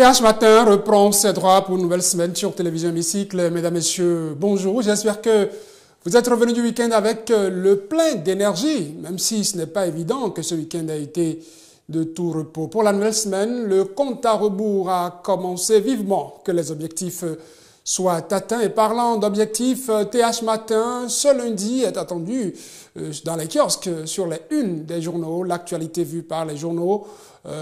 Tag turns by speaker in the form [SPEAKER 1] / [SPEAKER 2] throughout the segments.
[SPEAKER 1] TH Matin reprend ses droits pour une nouvelle semaine sur Télévision Hémicycle. Mesdames, Messieurs, bonjour. J'espère que vous êtes revenus du week-end avec le plein d'énergie, même si ce n'est pas évident que ce week-end a été de tout repos. Pour la nouvelle semaine, le compte à rebours a commencé vivement que les objectifs soient atteints. Et parlant d'objectifs, TH Matin, ce lundi est attendu dans les kiosques, sur les unes des journaux, l'actualité vue par les journaux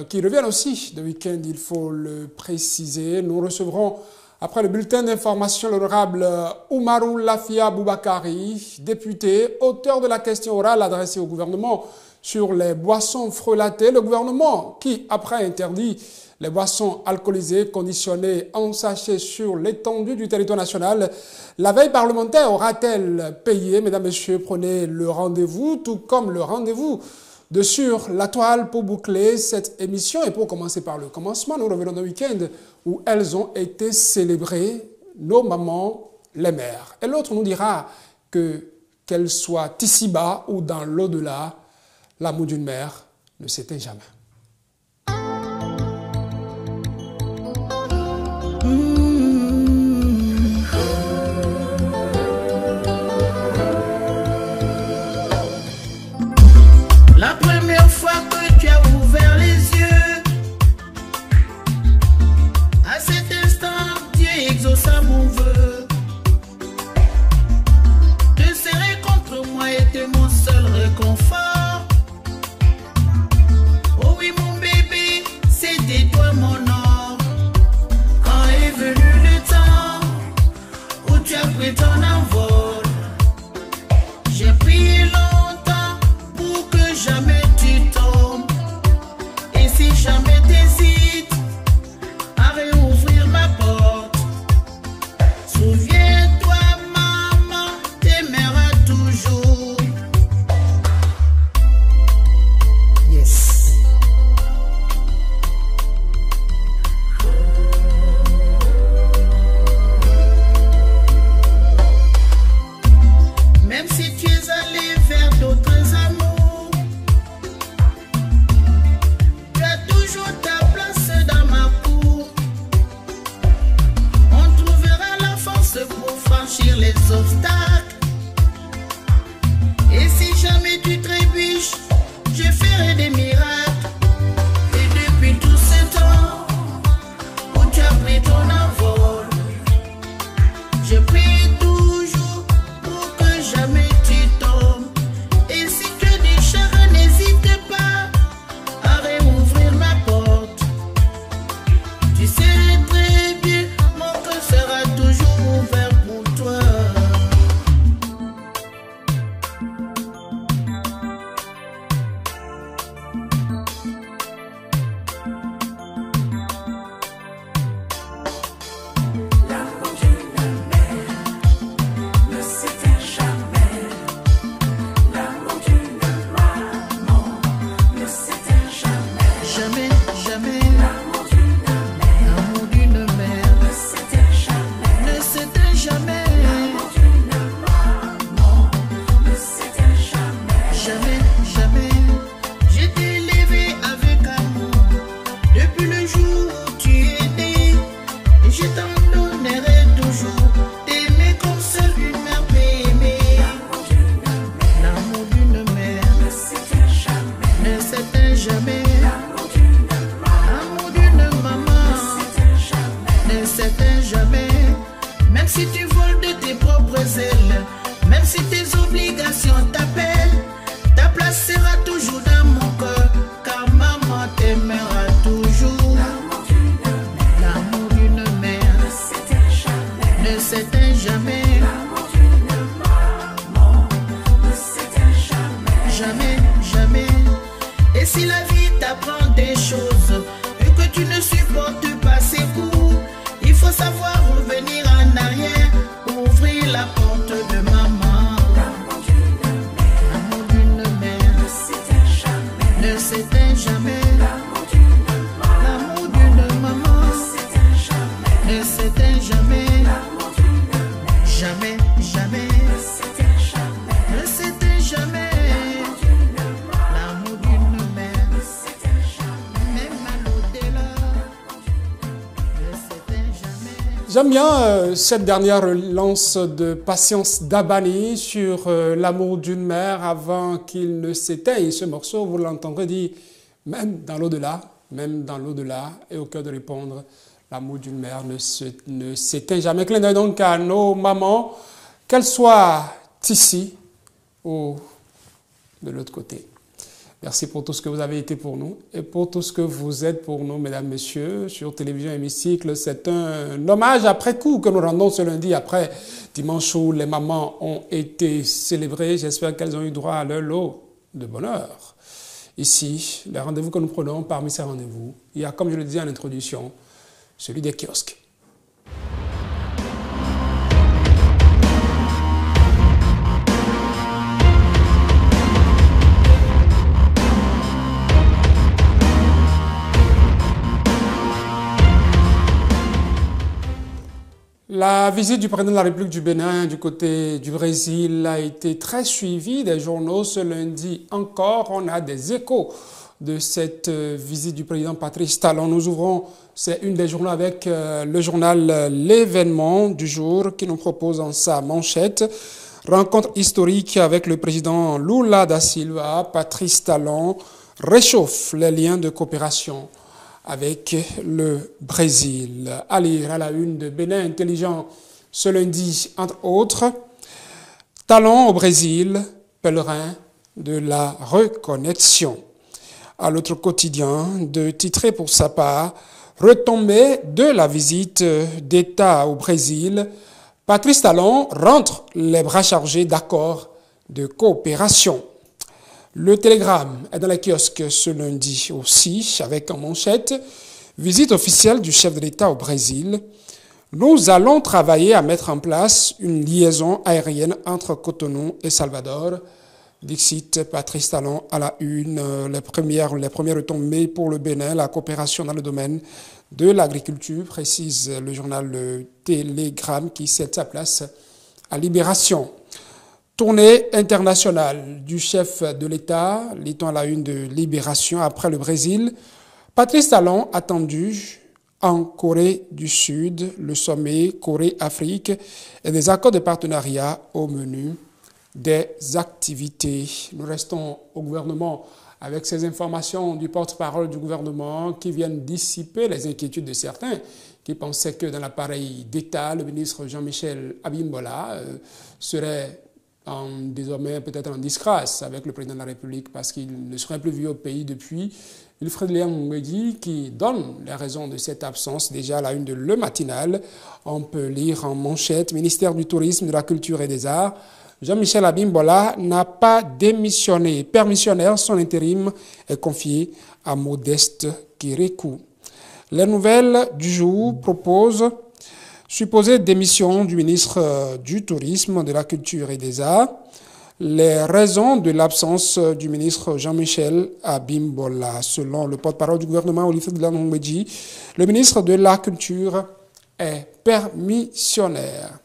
[SPEAKER 1] qui reviennent aussi de week-end, il faut le préciser. Nous recevrons, après le bulletin d'information, l'honorable Oumarou Lafia Boubakari, député, auteur de la question orale adressée au gouvernement sur les boissons frelatées. Le gouvernement qui, après, interdit les boissons alcoolisées conditionnées en sachet sur l'étendue du territoire national. La veille parlementaire aura-t-elle payé? Mesdames, Messieurs, prenez le rendez-vous, tout comme le rendez-vous de Sur la Toile pour boucler cette émission. Et pour commencer par le commencement, nous revenons d'un week-end où elles ont été célébrées, nos mamans, les mères. Et l'autre nous dira que, qu'elles soient ici-bas ou dans l'au-delà, l'amour d'une mère ne s'éteint jamais.
[SPEAKER 2] La première fois que tu as ouvert les yeux, à cet instant, Dieu exauça mon vœu. Te serrer contre moi était mon seul réconfort. Oh oui mon bébé, c'était toi mon or. Quand est venu le temps où tu as pris ton envol, j'ai prié longtemps pour que jamais tu tombes. Et si jamais t'hésites à réouvrir ma porte, souviens-toi maman t'aimera toujours. Yes. Même si tu es allé vers d'autres amours, tu as toujours ta place dans ma cour. On trouvera la force pour franchir les obstacles. Et si jamais tu trébuches, je ferai des miracles. Et depuis tout ce temps où tu as pris ton envol, je prie toujours pour que jamais tu tombes. Et si tu as des chagrins, n'hésite pas à réouvrir ma porte. Tu sais très bien, mon cœur sera toujours ouvert pour toi.
[SPEAKER 3] L'amour d'une mère ne s'éteint jamais. L'amour d'une maman ne s'éteint jamais.
[SPEAKER 2] Jamais, jamais,
[SPEAKER 3] L'amour d'une
[SPEAKER 2] l'amour d'une mère
[SPEAKER 3] ne s'éteint jamais.
[SPEAKER 2] ne s'éteint jamais.
[SPEAKER 3] L'amour d'une maman ne s'éteint jamais.
[SPEAKER 2] Jamais, jamais, je t'ai élevé avec amour depuis le jour où tu es né. Et je t'en donnerai toujours, t'aimer comme seule une mère peut aimer.
[SPEAKER 3] L'amour d'une
[SPEAKER 2] L'amour d'une mère
[SPEAKER 3] ne s'éteint jamais.
[SPEAKER 2] ne s'éteint jamais.
[SPEAKER 3] L'amour d'une
[SPEAKER 2] L'amour d'une maman
[SPEAKER 3] s'éteint jamais.
[SPEAKER 2] ne s'éteint jamais. Même si tu voles de tes propres ailes, même si tes obligations t'appellent, ta place sera toujours dans mon cœur, car maman t'aimera toujours.
[SPEAKER 3] L'amour d'une
[SPEAKER 2] L'amour d'une mère
[SPEAKER 3] ne s'éteint jamais.
[SPEAKER 2] ne s'éteint jamais.
[SPEAKER 3] L'amour d'une maman ne s'éteint jamais.
[SPEAKER 2] Jamais, jamais. Et si la vie t'apprend des choses et que tu ne supportes pas ses coups, il faut savoir revenir en arrière, ouvrir la porte de maman.
[SPEAKER 3] L'amour d'une
[SPEAKER 2] L'amour d'une mère
[SPEAKER 3] ne s'éteint jamais.
[SPEAKER 2] ne s'éteint jamais.
[SPEAKER 3] L'amour d'une
[SPEAKER 2] L'amour d'une maman
[SPEAKER 3] ne s'éteint jamais.
[SPEAKER 2] ne s'éteint jamais.
[SPEAKER 3] L'amour d'une
[SPEAKER 2] Jamais, jamais,
[SPEAKER 3] ne s'éteint jamais.
[SPEAKER 2] ne s'éteint jamais. L'amour d'une mère,
[SPEAKER 3] Ne s'éteint jamais.
[SPEAKER 2] même à l'au-delà.
[SPEAKER 1] J'aime bien cette dernière relance de Patience Dabani sur l'amour d'une mère avant qu'il ne s'éteigne. Ce morceau, vous l'entendrez dire, même dans l'au-delà, et au cœur de répondre, l'amour d'une mère ne s'éteint jamais. Clin d'œil donc à nos mamans, qu'elles soient ici ou de l'autre côté. Merci pour tout ce que vous avez été pour nous et pour tout ce que vous êtes pour nous, mesdames, messieurs, sur Télévision Hémicycle. C'est un hommage après coup que nous rendons ce lundi après dimanche où les mamans ont été célébrées. J'espère qu'elles ont eu droit à leur lot de bonheur. Ici, les rendez-vous que nous prenons, parmi ces rendez-vous, il y a, comme je le disais en introduction, celui des kiosques. La visite du président de la République du Bénin du côté du Brésil a été très suivie des journaux. Ce lundi encore, on a des échos de cette visite du président Patrice Talon. Nous ouvrons, c'est une des journaux avec le journal L'événement du jour qui nous propose en sa manchette. Rencontre historique avec le président Lula da Silva. Patrice Talon réchauffe les liens de coopération avec le Brésil. À lire à la une de Bénin Intelligent ce lundi, entre autres, Talon au Brésil, pèlerin de la reconnexion. À l'autre quotidien, de titrer pour sa part, retombée de la visite d'État au Brésil, Patrice Talon rentre les bras chargés d'accords de coopération. Le télégramme est dans les kiosques ce lundi aussi, avec en manchette « Visite officielle du chef de l'État au Brésil. Nous allons travailler à mettre en place une liaison aérienne entre Cotonou et Salvador. » Dixit Patrice Talon à la une, les premières retombées pour le Bénin, la coopération dans le domaine de l'agriculture, précise le journal Le Télégramme qui cède sa place à Libération. Tournée internationale du chef de l'État, lit-on à la une de Libération après le Brésil. Patrice Talon attendu en Corée du Sud, le sommet Corée-Afrique et des accords de partenariat au menu des activités. Nous restons au gouvernement avec ces informations du porte-parole du gouvernement qui viennent dissiper les inquiétudes de certains qui pensaient que dans l'appareil d'État, le ministre Jean-Michel Abimbola serait désormais peut-être en disgrâce avec le président de la République parce qu'il ne serait plus vu au pays depuis. Wilfred Léon Ngwedi qui donne les raisons de cette absence déjà à la une de Le Matinal. On peut lire en manchette « Ministère du Tourisme, de la Culture et des Arts ». Jean-Michel Abimbola n'a pas démissionné. Permissionnaire, son intérim est confié à Modeste Kérékou. Les nouvelles du jour proposent supposée démission du ministre du Tourisme, de la Culture et des Arts. Les raisons de l'absence du ministre Jean-Michel Abimbola. Selon le porte-parole du gouvernement, Olivier Ngwedi, le ministre de la Culture est permissionnaire.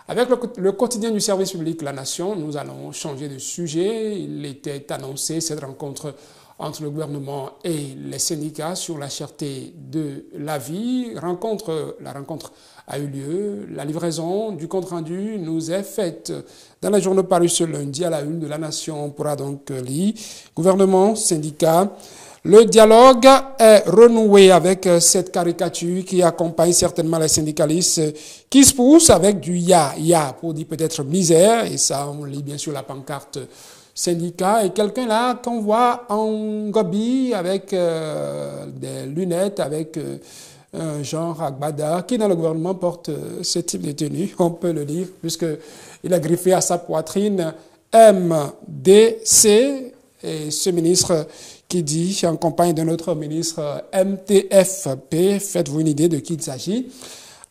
[SPEAKER 1] Avec le quotidien du service public La Nation, nous allons changer de sujet. Il était annoncé cette rencontre entre le gouvernement et les syndicats sur la cherté de la vie. La rencontre a eu lieu. La livraison du compte-rendu nous est faite dans la journée parue ce lundi à la une de La Nation. On pourra donc lire gouvernement, syndicats. Le dialogue est renoué avec cette caricature qui accompagne certainement les syndicalistes qui se poussent avec du ya pour dire peut-être misère. Et ça, on lit bien sûr la pancarte syndicat. Et quelqu'un là qu'on voit en gobi avec des lunettes, avec un genre Agbada, qui dans le gouvernement porte ce type de tenue, on peut le dire, puisqu'il a griffé à sa poitrine MDC, et ce ministre qui dit, en compagnie d'un autre ministre, MTFP, faites-vous une idée de qui il s'agit.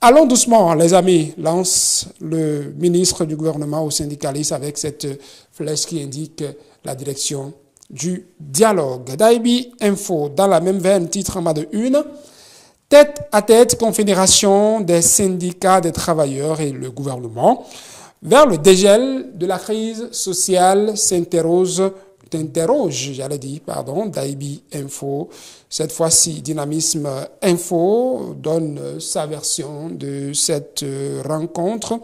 [SPEAKER 1] Allons doucement, les amis, lance le ministre du gouvernement aux syndicalistes avec cette flèche qui indique la direction du dialogue. Daibi Info, dans la même veine, titre en bas de une. Tête à tête, confédération des syndicats des travailleurs et le gouvernement. Vers le dégel de la crise sociale s'interrose t'interroge, j'allais dire, pardon, d'Aibi Info. Cette fois-ci, Dynamisme Info donne sa version de cette rencontre.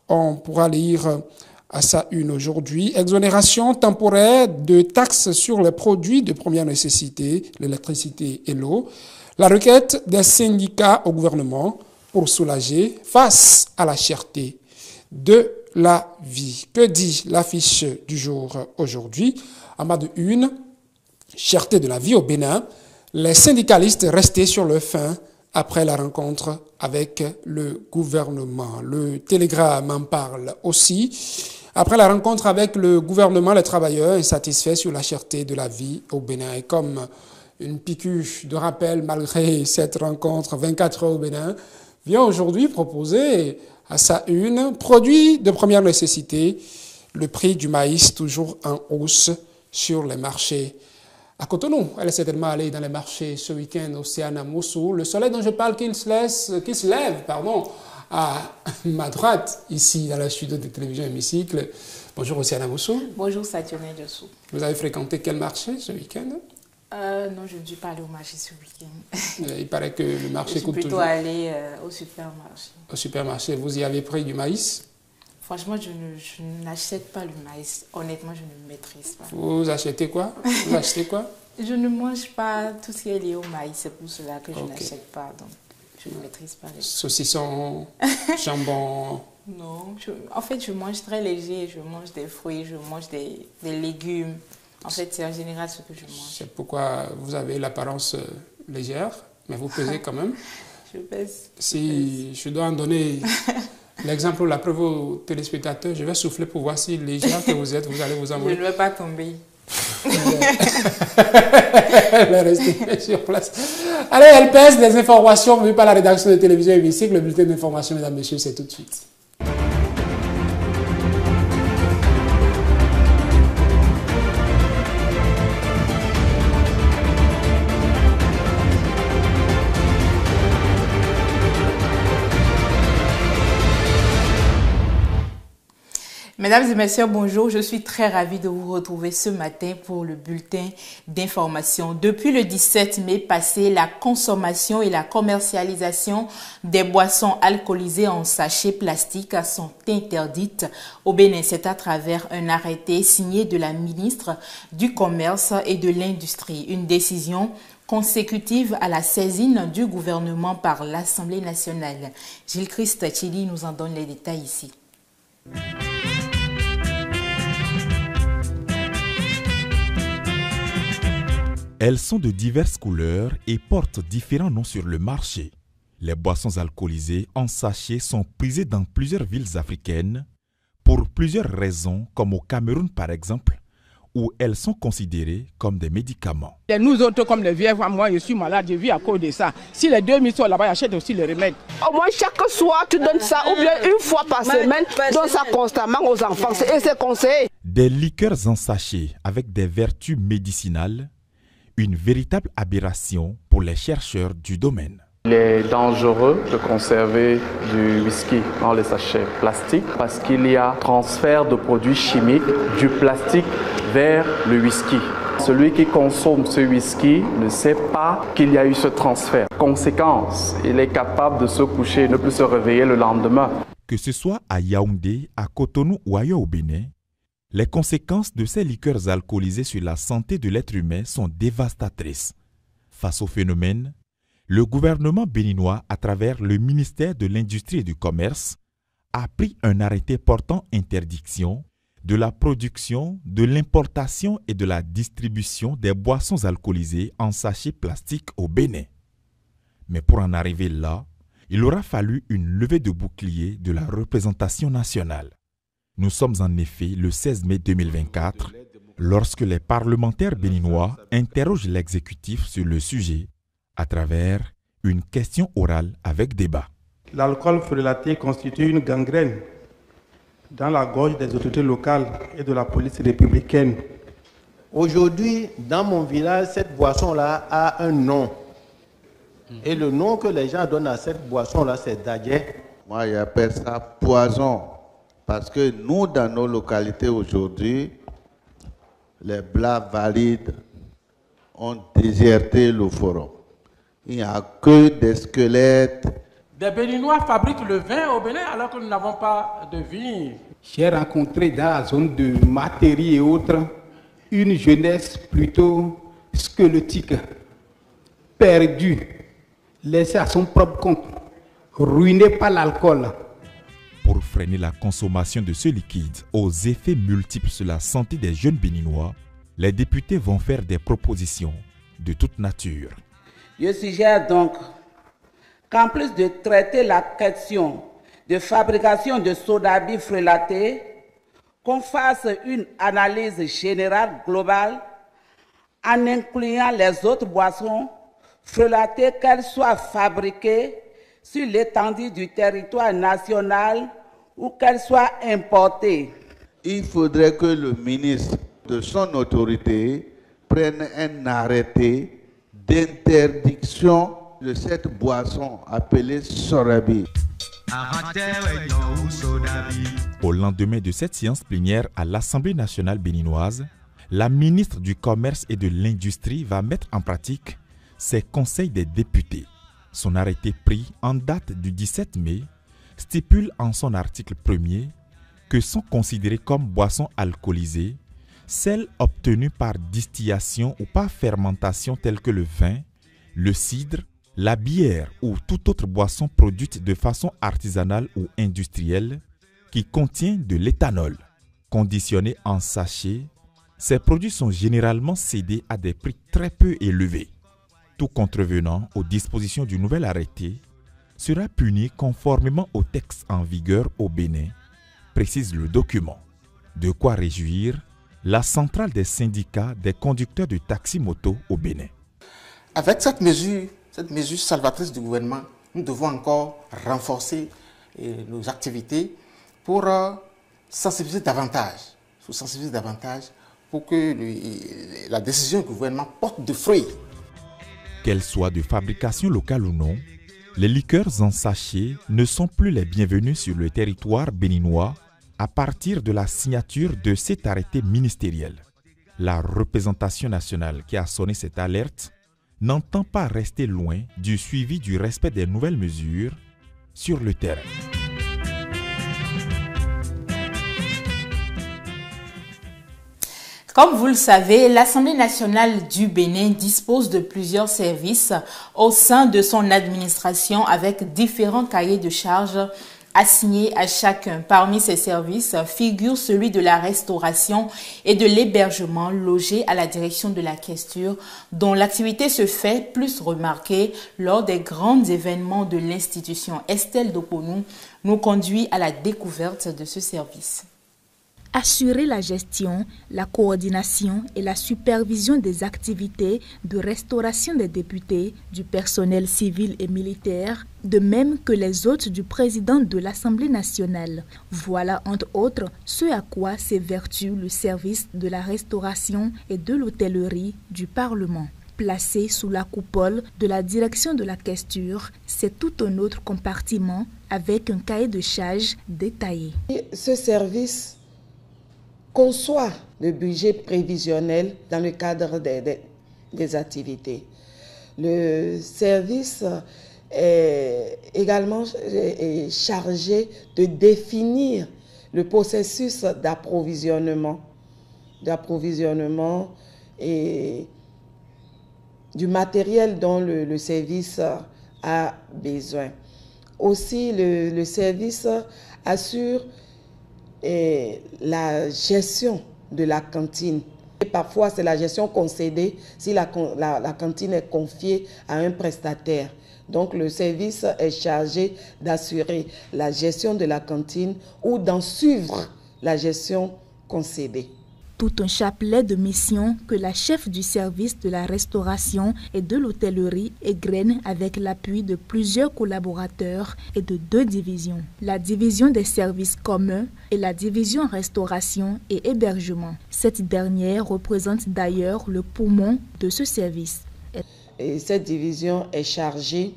[SPEAKER 1] On pourra lire à sa une aujourd'hui. Exonération temporaire de taxes sur les produits de première nécessité, l'électricité et l'eau. La requête des syndicats au gouvernement pour soulager face à la cherté de la vie. Que dit l'affiche du jour aujourd'hui? En bas de une, cherté de la vie au Bénin, les syndicalistes restés sur le fin après la rencontre avec le gouvernement. Le Télégramme en parle aussi. Après la rencontre avec le gouvernement, les travailleurs insatisfaits sur la cherté de la vie au Bénin. Et comme une piqûre de rappel, malgré cette rencontre 24 heures au Bénin, vient aujourd'hui proposer à sa une, produit de première nécessité, le prix du maïs toujours en hausse sur les marchés. À Cotonou, elle est certainement allée dans les marchés ce week-end au Océana Moussou. Le soleil dont je parle qui se lève, à ma droite, ici dans la studio de télévision Hémicycle. Bonjour Océana Moussou.
[SPEAKER 4] Bonjour Saturnin Dessous.
[SPEAKER 1] Vous avez fréquenté quel marché ce week-end?
[SPEAKER 4] Non, je ne suis pas allée au marché ce week-end.
[SPEAKER 1] Il paraît que le marché coûte toujours.
[SPEAKER 4] Je suis plutôt allée au supermarché.
[SPEAKER 1] Au supermarché, vous y avez pris du maïs?
[SPEAKER 4] Franchement, je n'achète pas le maïs. Honnêtement, je ne maîtrise pas.
[SPEAKER 1] Vous achetez quoi? Vous achetez quoi?
[SPEAKER 4] Je ne mange pas tout ce qui est lié au maïs. C'est pour cela que je n'achète pas. Donc, je ne maîtrise pas les...
[SPEAKER 1] Saucisson, jambon...
[SPEAKER 4] Non. En fait, je mange très léger. Je mange des fruits, je mange des légumes. En fait, c'est en général ce que je mange. C'est
[SPEAKER 1] pourquoi vous avez l'apparence légère, mais vous pesez quand même.
[SPEAKER 4] Je pèse.
[SPEAKER 1] Si je dois en donner l'exemple, la preuve aux téléspectateurs, je vais souffler pour voir si légère que vous êtes, vous allez vous envoyer.
[SPEAKER 4] Je ne vais pas tomber.
[SPEAKER 1] Elle est restée sur place. Allez, elle pèse des informations vues par la rédaction de télévision Hémicycle. Le bulletin d'information, mesdames, messieurs, c'est tout de suite.
[SPEAKER 4] Mesdames et messieurs, bonjour. Je suis très ravie de vous retrouver ce matin pour le bulletin d'information. Depuis le 17 mai passé, la consommation et la commercialisation des boissons alcoolisées en sachets plastiques sont interdites au Bénin. C'est à travers un arrêté signé de la ministre du Commerce et de l'Industrie. Une décision consécutive à la saisine du gouvernement par l'Assemblée nationale. Gilles-Christ Chili nous en donne les détails ici.
[SPEAKER 5] Elles sont de diverses couleurs et portent différents noms sur le marché. Les boissons alcoolisées en sachet sont prisées dans plusieurs villes africaines pour plusieurs raisons, comme au Cameroun par exemple, où elles sont considérées comme des médicaments.
[SPEAKER 6] Et nous autres, comme les vieilles, moi je suis malade, je vis à cause de ça. Si les 2000 sont là-bas, j'achète aussi le remède.
[SPEAKER 7] Au moins chaque soir, tu donnes ça, ou bien une fois par semaine, donne ça constamment aux enfants. Et c'est conseillé.
[SPEAKER 5] Des liqueurs en sachet avec des vertus médicinales, une véritable aberration pour les chercheurs du domaine.
[SPEAKER 8] Il est dangereux de conserver du whisky dans les sachets plastiques parce qu'il y a transfert de produits chimiques du plastique vers le whisky. Celui qui consomme ce whisky ne sait pas qu'il y a eu ce transfert. Conséquence, il est capable de se coucher et ne plus se réveiller le lendemain.
[SPEAKER 5] Que ce soit à Yaoundé, à Cotonou ou ailleurs au Bénin, les conséquences de ces liqueurs alcoolisées sur la santé de l'être humain sont dévastatrices. Face au phénomène, le gouvernement béninois, à travers le ministère de l'Industrie et du Commerce, a pris un arrêté portant interdiction de la production, de l'importation et de la distribution des boissons alcoolisées en sachets plastiques au Bénin. Mais pour en arriver là, il aura fallu une levée de bouclier de la représentation nationale. Nous sommes en effet le 16 mai 2024, lorsque les parlementaires béninois interrogent l'exécutif sur le sujet à travers une question orale avec débat.
[SPEAKER 9] L'alcool frelaté constitue une gangrène dans la gorge des autorités locales et de la police républicaine.
[SPEAKER 10] Aujourd'hui, dans mon village, cette boisson-là a un nom. Et le nom que les gens donnent à cette boisson-là, c'est Dadje.
[SPEAKER 11] Moi, j'appelle ça poison. Parce que nous, dans nos localités aujourd'hui, les Blancs valides ont déserté le forum. Il n'y a que des squelettes.
[SPEAKER 12] Des Béninois fabriquent le vin au Bénin alors que nous n'avons pas de vigne.
[SPEAKER 9] J'ai rencontré dans la zone de Matéri et autres une jeunesse plutôt squelettique, perdue, laissée à son propre compte, ruinée par l'alcool.
[SPEAKER 5] Pour freiner la consommation de ce liquide aux effets multiples sur la santé des jeunes Béninois, les députés vont faire des propositions de toute nature.
[SPEAKER 13] Je suggère donc qu'en plus de traiter la question de fabrication de soda frelaté, qu'on fasse une analyse générale globale en incluant les autres boissons frelatées, qu'elles soient fabriquées sur l'étendue du territoire national ou qu'elles soient importées.
[SPEAKER 11] Il faudrait que le ministre de son autorité prenne un arrêté d'interdiction de cette boisson appelée sorabi.
[SPEAKER 5] Au lendemain de cette séance plénière à l'Assemblée nationale béninoise, la ministre du Commerce et de l'Industrie va mettre en pratique ses conseils des députés. Son arrêté pris en date du 17 mai stipule en son article 1er que sont considérées comme boissons alcoolisées celles obtenues par distillation ou par fermentation telles que le vin, le cidre, la bière ou toute autre boisson produite de façon artisanale ou industrielle qui contient de l'éthanol. Conditionnés en sachet, ces produits sont généralement cédés à des prix très peu élevés. Tout contrevenant aux dispositions du nouvel arrêté sera puni conformément au texte en vigueur au Bénin, précise le document. De quoi réjouir la centrale des syndicats des conducteurs de taxi-moto au Bénin.
[SPEAKER 14] Avec cette mesure salvatrice du gouvernement, nous devons encore renforcer nos activités pour sensibiliser davantage pour que la décision du gouvernement porte de fruits.
[SPEAKER 5] Qu'elles soient de fabrication locale ou non, les liqueurs en sachet ne sont plus les bienvenus sur le territoire béninois à partir de la signature de cet arrêté ministériel. La représentation nationale qui a sonné cette alerte n'entend pas rester loin du suivi du respect des nouvelles mesures sur le terrain.
[SPEAKER 4] Comme vous le savez, l'Assemblée nationale du Bénin dispose de plusieurs services au sein de son administration avec différents cahiers de charges assignés à chacun. Parmi ces services figure celui de la restauration et de l'hébergement logé à la direction de la Questure, dont l'activité se fait plus remarquer lors des grands événements de l'institution. Estelle Dokonou nous conduit à la découverte de ce service.
[SPEAKER 15] Assurer la gestion, la coordination et la supervision des activités de restauration des députés, du personnel civil et militaire, de même que les hôtes du président de l'Assemblée nationale. Voilà entre autres ce à quoi s'évertue le service de la restauration et de l'hôtellerie du Parlement. Placé sous la coupole de la direction de la Questure, c'est tout un autre compartiment avec un cahier de charges détaillé.
[SPEAKER 16] Ce service conçoit le budget prévisionnel dans le cadre des activités. Le service est également chargé de définir le processus d'approvisionnement et du matériel dont le service a besoin. Aussi, le service assure la gestion de la cantine. Et parfois, c'est la gestion concédée si la cantine est confiée à un prestataire. Donc, le service est chargé d'assurer la gestion de la cantine ou d'en suivre la gestion concédée.
[SPEAKER 15] Tout un chapelet de missions que la chef du service de la restauration et de l'hôtellerie égrène avec l'appui de plusieurs collaborateurs et de 2 divisions. La division des services communs et la division restauration et hébergement. Cette dernière représente d'ailleurs le poumon de ce service.
[SPEAKER 16] Et cette division est chargée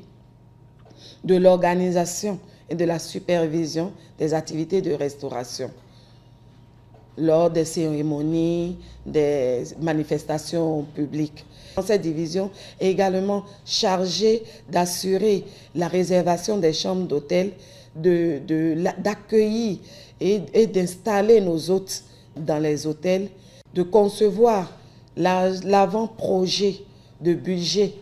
[SPEAKER 16] de l'organisation et de la supervision des activités de restauration. lors des cérémonies, des manifestations publiques. Cette division est également chargée d'assurer la réservation des chambres d'hôtel, d'accueillir et d'installer nos hôtes dans les hôtels, de concevoir l'avant-projet de budget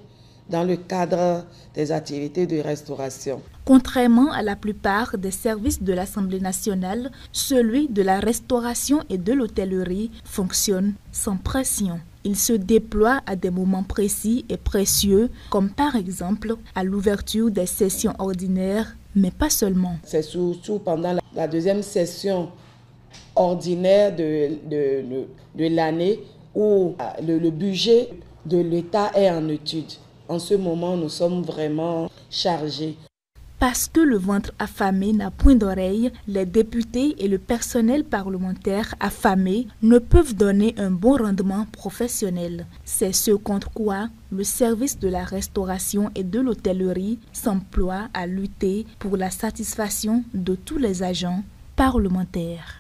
[SPEAKER 16] dans le cadre des activités de restauration.
[SPEAKER 15] Contrairement à la plupart des services de l'Assemblée nationale, celui de la restauration et de l'hôtellerie fonctionne sans pression. Il se déploie à des moments précis et précieux, comme par exemple à l'ouverture des sessions ordinaires, mais pas seulement.
[SPEAKER 16] C'est surtout pendant la deuxième session ordinaire de l'année où le budget de l'État est en étude. En ce moment, nous sommes vraiment chargés.
[SPEAKER 15] Parce que le ventre affamé n'a point d'oreille, les députés et le personnel parlementaire affamé ne peuvent donner un bon rendement professionnel. C'est ce contre quoi le service de la restauration et de l'hôtellerie s'emploie à lutter pour la satisfaction de tous les agents parlementaires.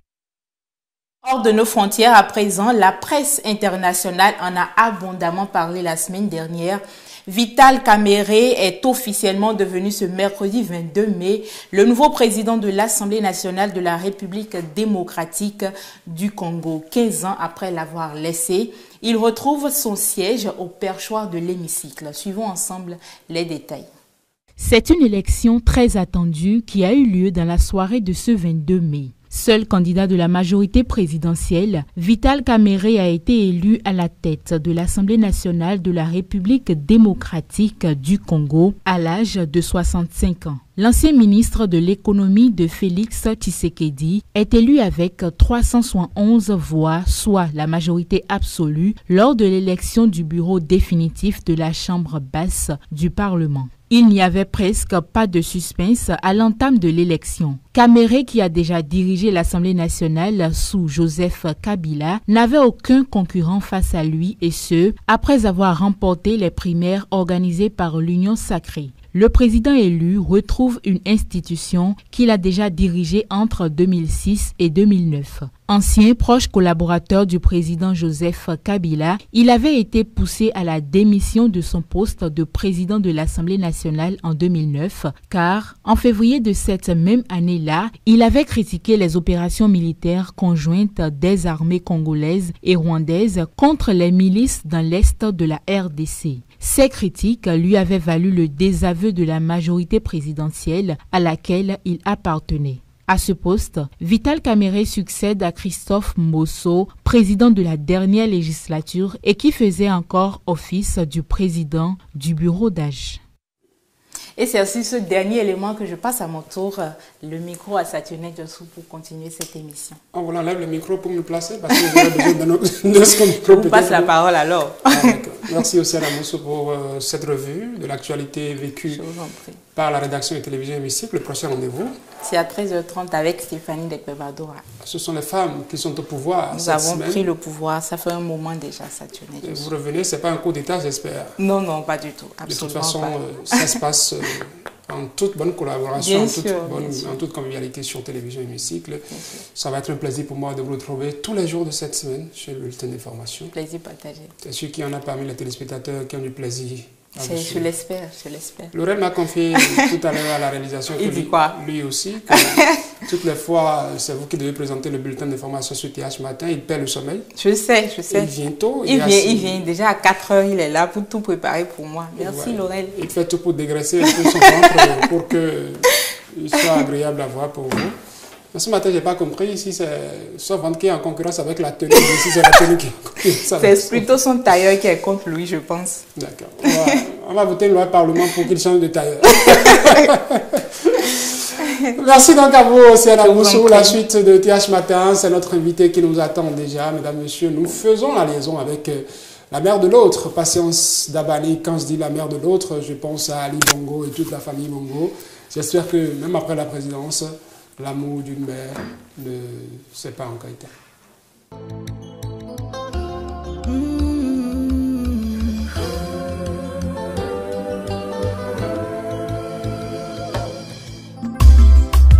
[SPEAKER 4] Hors de nos frontières à présent, la presse internationale en a abondamment parlé la semaine dernière. Vital Kamerhe est officiellement devenu ce mercredi 22 mai le nouveau président de l'Assemblée nationale de la République démocratique du Congo. 15 ans après l'avoir laissé, il retrouve son siège au perchoir de l'hémicycle. Suivons ensemble les détails.
[SPEAKER 17] C'est une élection très attendue qui a eu lieu dans la soirée de ce 22 mai. Seul candidat de la majorité présidentielle, Vital Kamerhe a été élu à la tête de l'Assemblée nationale de la République démocratique du Congo à l'âge de 65 ans. L'ancien ministre de l'économie de Félix Tshisekedi est élu avec 371 voix, soit la majorité absolue, lors de l'élection du bureau définitif de la Chambre basse du Parlement. Il n'y avait presque pas de suspense à l'entame de l'élection. Kamerhe, qui a déjà dirigé l'Assemblée nationale sous Joseph Kabila, n'avait aucun concurrent face à lui, et ce, après avoir remporté les primaires organisées par l'Union sacrée. Le président élu retrouve une institution qu'il a déjà dirigée entre 2006 et 2009. Ancien proche collaborateur du président Joseph Kabila, il avait été poussé à la démission de son poste de président de l'Assemblée nationale en 2009, car en février de cette même année-là, il avait critiqué les opérations militaires conjointes des armées congolaises et rwandaises contre les milices dans l'est de la RDC. Ces critiques lui avaient valu le désaveu de la majorité présidentielle à laquelle il appartenait. À ce poste, Vital Kamerhe succède à Christophe Mosso, président de la dernière législature et qui faisait encore office du président du bureau d'âge.
[SPEAKER 4] Et c'est aussi ce dernier élément que je passe à mon tour le micro à Saturnin Djossou pour continuer cette émission.
[SPEAKER 1] On vous enlève le micro pour me placer parce que j'aurais besoin de ce micro.
[SPEAKER 4] Je vous passe la parole alors.
[SPEAKER 1] Merci aussi à la Mousso pour cette revue de l'actualité vécue par la rédaction de télévision Hémicycle. Le prochain rendez-vous,
[SPEAKER 4] c'est à 13h30 avec Stéphanie Dekbebadora.
[SPEAKER 1] Ce sont les femmes qui sont au pouvoir.
[SPEAKER 4] Nous avons pris le pouvoir, ça fait un moment déjà, Saturnin Djossou.
[SPEAKER 1] Vous revenez, ce n'est pas un coup d'État, j'espère.
[SPEAKER 4] Non, non, pas du tout. Absolument
[SPEAKER 1] de toute façon,
[SPEAKER 4] pas.
[SPEAKER 1] Ça se passe en toute bonne collaboration,
[SPEAKER 4] en
[SPEAKER 1] toute convivialité sur télévision Hémicycle. Ça va être un plaisir pour moi de vous retrouver tous les jours de cette semaine chez le bulletin d'information.
[SPEAKER 4] Plaisir partagé.
[SPEAKER 1] C'est sûr qu'il y en a parmi les téléspectateurs qui ont du plaisir.
[SPEAKER 4] Je l'espère, je l'espère.
[SPEAKER 1] Laurel m'a confié tout à l'heure à la réalisation que lui aussi, que toutes les fois, c'est vous qui devez présenter le bulletin d'information sur TH Matin, il perd le sommeil.
[SPEAKER 4] Je sais.
[SPEAKER 1] Il vient tôt.
[SPEAKER 4] Il vient déjà à 4 heures, il est là pour tout préparer pour moi. Merci Laurel.
[SPEAKER 1] Il fait tout pour dégraisser un peu son ventre pour qu'il soit agréable à voir pour vous. Mais ce matin, je n'ai pas compris si c'est son ventre qui est en concurrence avec la tenue, si c'est la tenue qui est en concurrence avec
[SPEAKER 4] c'est plutôt son tailleur qui est contre lui, je pense.
[SPEAKER 1] D'accord. On va voter une loi au Parlement pour qu'il change de tailleur. Merci donc à vous, Siana Moussou. La suite de TH Matin, c'est notre invité qui nous attend déjà. Mesdames, Messieurs, nous faisons la liaison avec la mère de l'autre. Patience Dabani, quand je dis la mère de l'autre, je pense à Ali Bongo et toute la famille Bongo. J'espère que même après la présidence, l'amour d'une mère ne s'est pas encore éteint.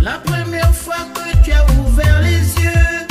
[SPEAKER 2] La première fois que tu as ouvert les yeux,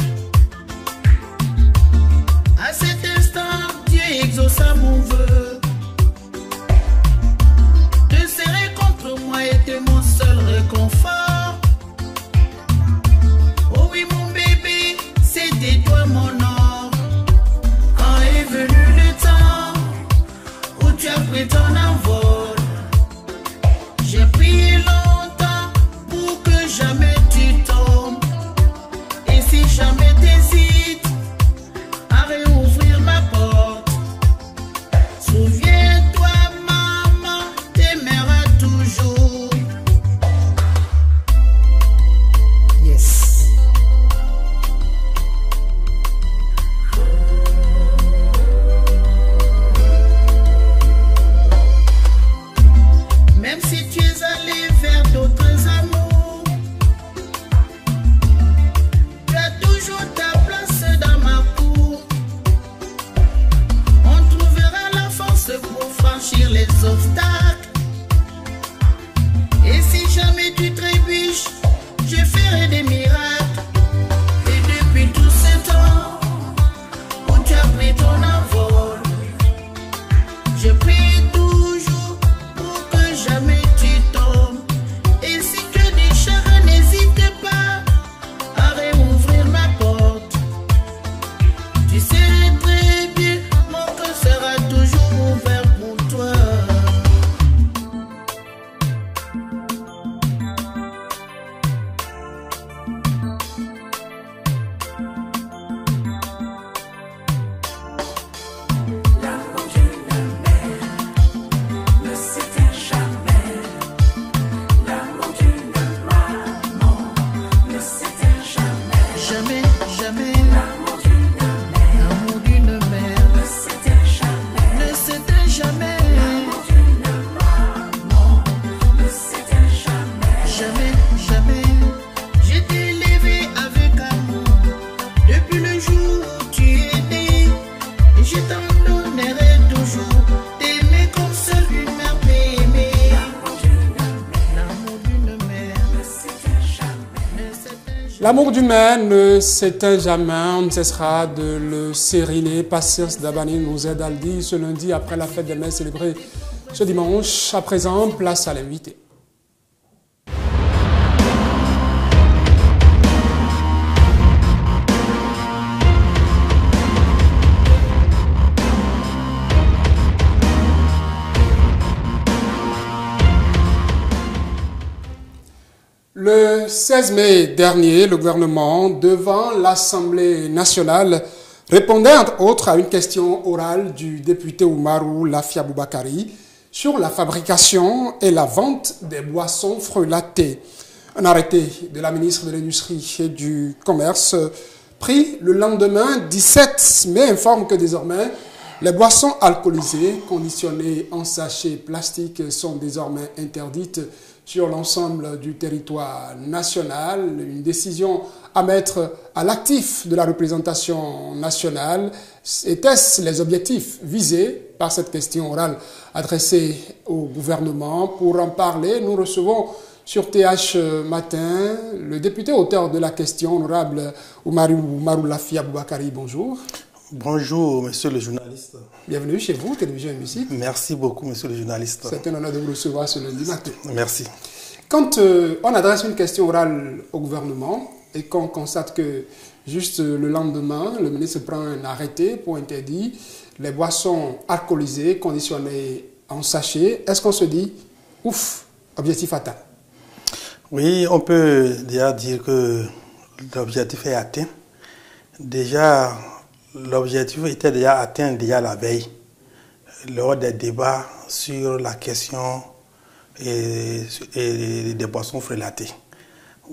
[SPEAKER 1] L'amour du main ne s'éteint jamais, on ne cessera de le sériner. Patience d'Abani nous aide à le dire ce lundi après la fête des mères célébrée ce dimanche. À présent, place à l'invité. Le 16 mai dernier, le gouvernement, devant l'Assemblée nationale, répondait entre autres à une question orale du député Oumarou Lafia Boubakari sur la fabrication et la vente des boissons frelatées. Un arrêté de la ministre de l'Industrie et du Commerce pris le lendemain 17 mai informe que désormais les boissons alcoolisées conditionnées en sachets plastiques sont désormais interdites sur l'ensemble du territoire national. Une décision à mettre à l'actif de la représentation nationale. Était-ce les objectifs visés par cette question orale adressée au gouvernement? Pour en parler, nous recevons sur TH Matin le député auteur de la question, honorable Oumarou Lafia Boubakari. Bonjour.
[SPEAKER 18] Bonjour, monsieur le journaliste.
[SPEAKER 1] Bienvenue chez vous, Télévision Hémicycle.
[SPEAKER 18] Merci beaucoup, monsieur le journaliste.
[SPEAKER 1] C'est un honneur de vous recevoir ce lundi matin.
[SPEAKER 18] Merci.
[SPEAKER 1] Quand on adresse une question orale au gouvernement et qu'on constate que juste le lendemain, le ministre prend un arrêté pour interdire les boissons alcoolisées conditionnées en sachet, est-ce qu'on se dit, ouf, objectif atteint?
[SPEAKER 18] Oui, on peut déjà dire que l'objectif est atteint. Déjà, l'objectif était déjà atteint la veille, lors des débats sur la question et des boissons frelatées.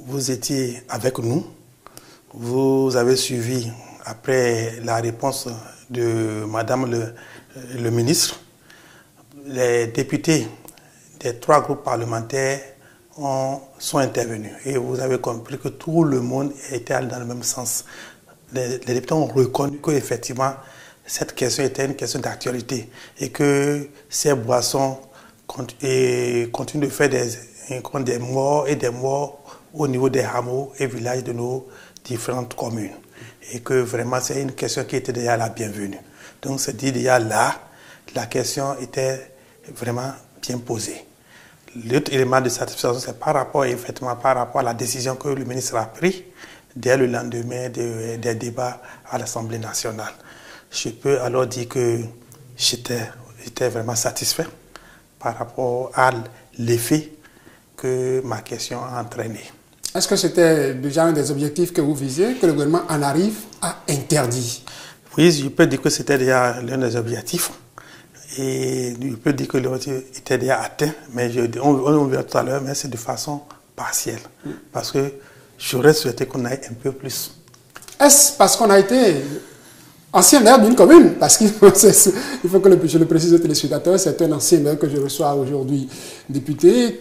[SPEAKER 18] Vous étiez avec nous, vous avez suivi, après la réponse de Madame le ministre, les députés des 3 groupes parlementaires sont intervenus et vous avez compris que tout le monde était dans le même sens. Les députés ont reconnu qu'effectivement, cette question était une question d'actualité et que ces boissons continuent de faire des morts et des morts au niveau des hameaux et villages de nos différentes communes. Et que vraiment, c'est une question qui était déjà la bienvenue. Donc, c'est dit déjà là, la question était vraiment bien posée. L'autre élément de satisfaction, c'est par rapport à la décision que le ministre a prise dès le lendemain des débats à l'Assemblée nationale. Je peux alors dire que j'étais vraiment satisfait par rapport à l'effet que ma question a entraîné.
[SPEAKER 1] Est-ce que c'était déjà un des objectifs que vous visiez, que le gouvernement en arrive à interdire?
[SPEAKER 18] Oui, je peux dire que c'était déjà l'un des objectifs. Et je peux dire que l'objectif était déjà atteint, mais on verra tout à l'heure, mais c'est de façon partielle. Parce que j'aurais souhaité qu'on aille un peu plus.
[SPEAKER 1] Est-ce parce qu'on a été ancien maire d'une commune? Parce qu'il faut que je le précise aux téléspectateurs, c'est un ancien maire que je reçois aujourd'hui député.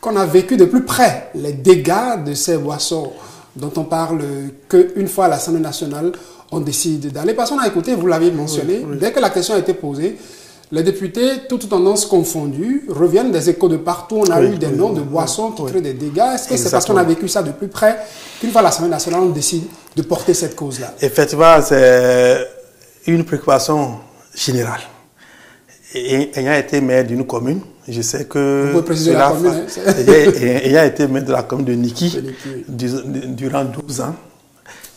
[SPEAKER 1] Qu'on a vécu de plus près les dégâts de ces boissons dont on parle qu'une fois à l'Assemblée nationale, on décide d'aller. Parce qu'on a écouté, vous l'avez mentionné, oui. Dès que la question a été posée, les députés, toutes tendances confondues, reviennent des échos de partout. On a eu des noms de boissons qui créent des dégâts. Est-ce que c'est parce qu'on a vécu ça de plus près qu'une fois à l'Assemblée nationale, on décide de porter cette cause-là?
[SPEAKER 18] Effectivement, c'est une préoccupation générale. Et ayant été maire d'une commune, je sais que...
[SPEAKER 1] Vous pouvez préciser la commune,
[SPEAKER 18] ayant été maire de la commune de Niki durant 12 ans,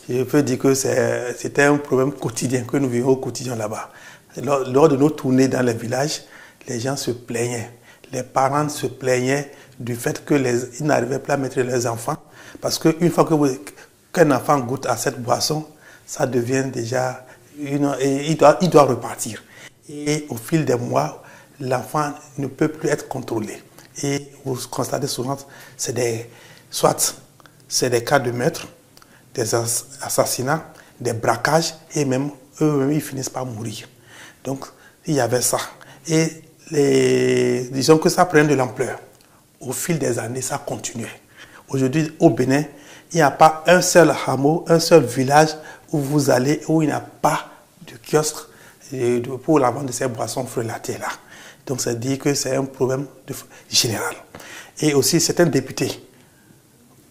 [SPEAKER 18] je peux dire que c'était un problème quotidien, que nous vivons au quotidien là-bas. Lors de nos tournées dans les villages, les gens se plaignaient. Les parents se plaignaient du fait qu'ils n'arrivaient pas à mettre leurs enfants. Parce qu'une fois qu'un enfant goûte à cette boisson, ça devient déjà... il doit repartir. Et au fil des mois, l'enfant ne peut plus être contrôlé. Et vous constatez souvent, soit c'est des cas de meurtre, des assassinats, des braquages, et même eux-mêmes, ils finissent par mourir. Donc, il y avait ça. Et disons que ça prend de l'ampleur. Au fil des années, ça continuait. Aujourd'hui, au Bénin, il n'y a pas un seul hameau, un seul village où vous allez, où il n'y a pas de kiosque pour la vente de ces boissons frelatées-là. Donc, ça dit que c'est un problème général. Et aussi, certains députés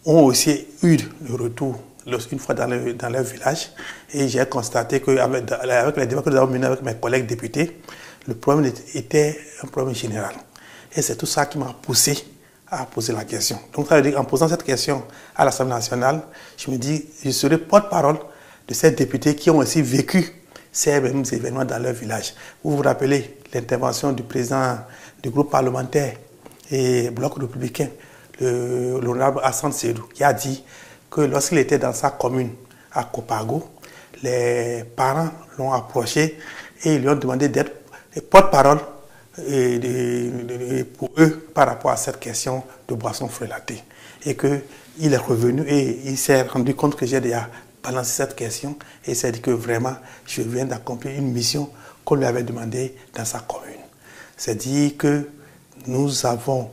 [SPEAKER 18] ont aussi eu le retour une fois dans leur village. Et j'ai constaté qu'avec les débats que nous avons menés avec mes collègues députés, le problème était un problème général. Et c'est tout ça qui m'a poussé à poser la question. Donc ça veut dire qu'en posant cette question à l'Assemblée nationale, je me dis, je serai porte-parole de ces députés qui ont aussi vécu ces mêmes événements dans leur village. Vous vous rappelez l'intervention du président du groupe parlementaire et bloc républicain, l'honorable Hassan Seydou, qui a dit que lorsqu'il était dans sa commune à Copago, les parents l'ont approché et lui ont demandé d'être porte-parole pour eux par rapport à cette question de boissons frelatées. Et qu'il est revenu et il s'est rendu compte que j'ai déjà balancé cette question et il s'est dit que vraiment je viens d'accomplir une mission qu'on lui avait demandé dans sa commune. C'est dit que nous avons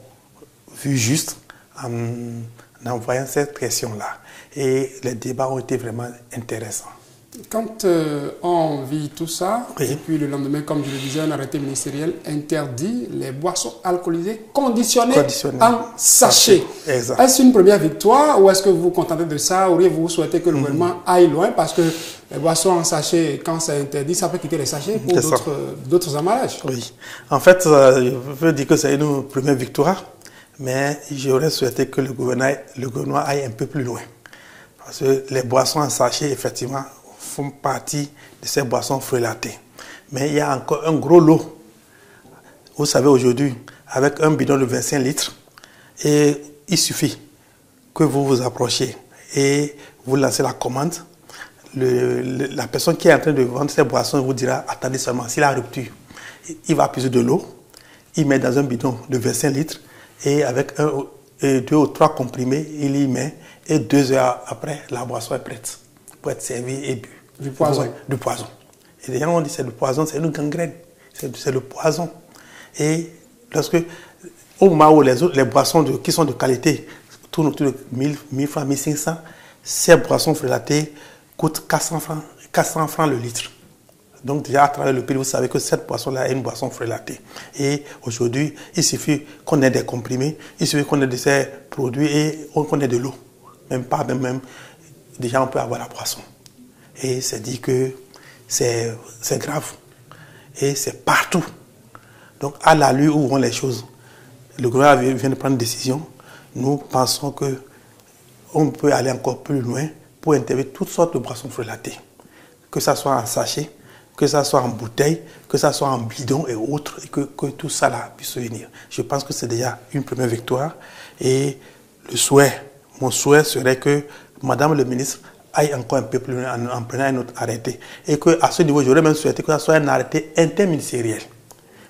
[SPEAKER 18] vu juste en envoyant cette question-là. Et les débats ont été vraiment intéressants.
[SPEAKER 1] Quand on vit tout ça, et puis le lendemain, comme je le disais, un arrêté ministériel interdit les boissons alcoolisées conditionnées en sachet. Est-ce une première victoire ou est-ce que vous vous contentez de ça? Auriez-vous souhaité que le gouvernement aille loin? Parce que les boissons en sachet, quand c'est interdit, ça peut quitter les sachets pour d'autres emballages. Oui. En fait, je veux dire que c'est une première victoire, mais j'aurais souhaité que le gouvernement aille un peu plus loin. Parce que les boissons en sachet, effectivement, font partie de ces boissons frelatées. Mais il y a encore un gros lot. Vous savez, aujourd'hui, avec un bidon de 25 litres, et il suffit que vous vous approchiez et vous lancez la commande. La personne qui est en train de vendre ces boissons vous dira, attendez seulement, s'il a rupture, il va puiser de l'eau, il met dans un bidon de 25 litres, et avec 2 ou 3 comprimés, il y met, et 2 heures après, la boisson est prête pour être servie et bu. Du poison. Du poison. Et les gens ont dit c'est du poison, c'est une gangrène, c'est le poison. Et lorsque, au moment où les boissons qui sont de qualité tournent autour de 1000 francs, 1500, ces boissons frelatées coûtent 400 francs le litre. Donc déjà à travers le pays, vous savez que cette boisson-là est une boisson frelatée. Et aujourd'hui, il suffit qu'on ait des comprimés, il suffit qu'on ait de ces produits et qu'on ait de l'eau. Même, déjà on peut avoir la boisson. Et c'est dit que c'est grave. Et c'est partout. Donc à la lueur où vont les choses, le gouvernement vient de prendre une décision. Nous pensons qu'on peut aller encore plus loin pour interdire toutes sortes de boissons frelatées. Que ça soit en sachet, que ça soit en bouteille, que ça soit en bidon et autres, et que tout ça là puisse se venir. Je pense que c'est déjà une première victoire. Et mon souhait serait que Madame le ministre aille encore un peu plus loin en prenant un autre arrêté. Et qu'à ce niveau, j'aurais même souhaité que ce soit un arrêté interministériel.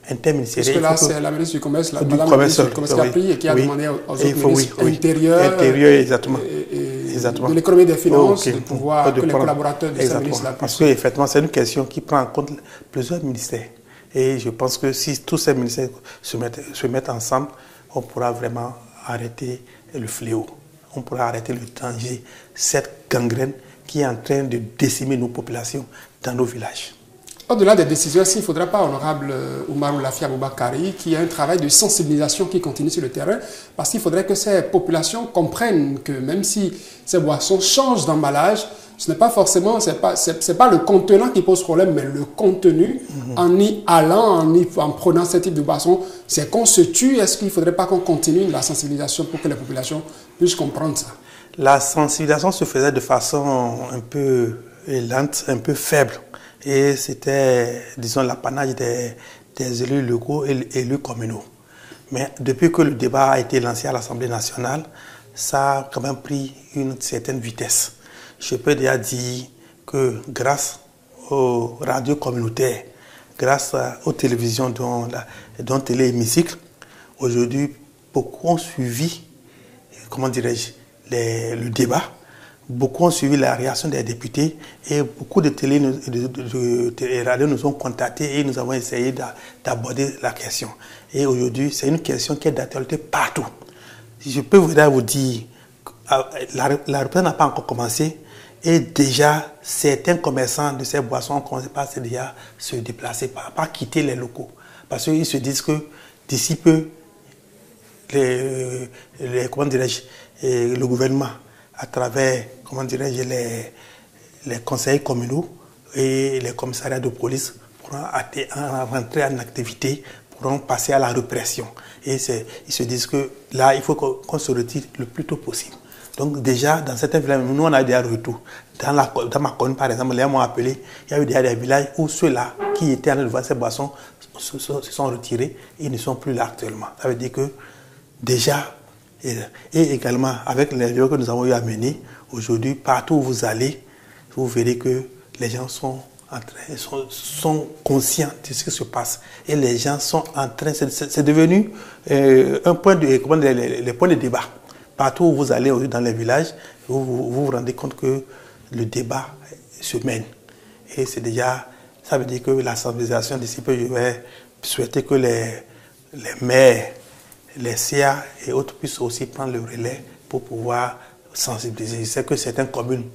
[SPEAKER 1] Parce que là, c'est la ministre du Commerce, Madame la ministre du Commerce qui a pris et qui a demandé aux autres ministres intérieurs, exactement. De l'économie des finances, de pouvoir que les collaborateurs de ces ministres-là puissent. Parce qu'effectivement, c'est une question qui prend en compte plusieurs ministères. Et je pense que si tous ces ministères se mettent ensemble, on pourra vraiment arrêter le fléau. On pourra arrêter le danger, cette gangrène qui est en train de décimer nos populations dans nos villages. Au-delà des décisions, il ne faudrait pas, honorable Oumarou Lafia Aboubakari, qu'il y ait un travail de sensibilisation qui continue sur le terrain, parce qu'il faudrait que ces populations comprennent que même si ces boissons changent d'emballage, ce n'est pas forcément, c'est pas le contenant qui pose problème, mais le contenu. En y allant, en prenant ce type de boisson, c'est qu'on se tue. Est-ce qu'il ne faudrait pas qu'on continue la sensibilisation pour que les populations puissent comprendre ça? La sensibilisation se faisait de façon un peu lente, un peu faible. Et c'était, disons, l'apanage des élus locaux et élus communaux. Mais depuis que le débat a été lancé à l'Assemblée nationale, ça a quand même pris une certaine vitesse. Je peux déjà dire que grâce aux radios communautaires, grâce aux télévisions dont Télé Hémicycle, aujourd'hui, beaucoup ont suivi, comment dirais-je, le débat. Beaucoup ont suivi la réaction des députés et beaucoup de télé et radios nous ont contactés et nous avons essayé d'aborder la question. Et aujourd'hui, c'est une question qui est d'actualité partout. Je peux vous dire, la reprise n'a pas encore commencé et déjà certains commerçants de ces boissons ont commencé par déjà se déplacer, pas quitter les locaux. Parce qu'ils se disent que d'ici peu, comment dirais-je,
[SPEAKER 18] et le gouvernement, à travers, comment dirais-je, les conseils communaux et les commissariats de police, pourront rentrer en activité, pourront passer à la répression. Et ils se disent que là, il faut qu'on se retire le plus tôt possible. Donc déjà, dans certains villages, nous on a des retours. Dans ma commune, par exemple, les gens m'ont appelé, il y a eu des villages où ceux-là qui étaient en train de voir ces boissons se sont retirés et ils ne sont plus là actuellement. Ça veut dire que déjà, et également avec les vidéos que nous avons eu à mener, aujourd'hui, partout où vous allez, vous verrez que les gens sont conscients de ce qui se passe. Et les gens sont en train, c'est devenu un point les points de débat. Partout où vous allez dans les villages, vous vous rendez compte que le débat se mène. Et c'est déjà, ça veut dire que la sensibilisation d'ici peu, je vais souhaiter que les maires, les CA et autres puissent aussi prendre le relais pour pouvoir sensibiliser. Je sais que certaines communes,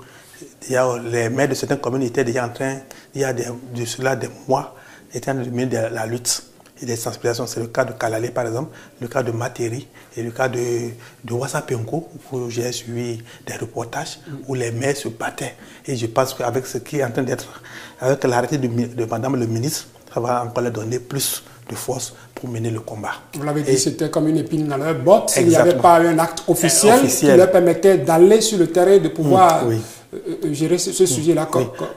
[SPEAKER 18] les maires de certaines communes étaient déjà en train, il y a de cela des mois, étaient en train de mener de la lutte et des sensibilisations. C'est le cas de Kalalé par exemple, le cas de Materi et le cas de Wassapenko, où j'ai suivi des reportages où les maires se battaient. Et je pense qu'avec ce qui est en train d'être, avec l'arrêté de Madame le ministre, ça va encore leur donner plus de force pour mener le combat. Vous l'avez dit, c'était comme une épine dans leur botte. S'il n'y avait pas un acte officiel qui leur permettait d'aller sur le terrain, de pouvoir gérer ce sujet-là.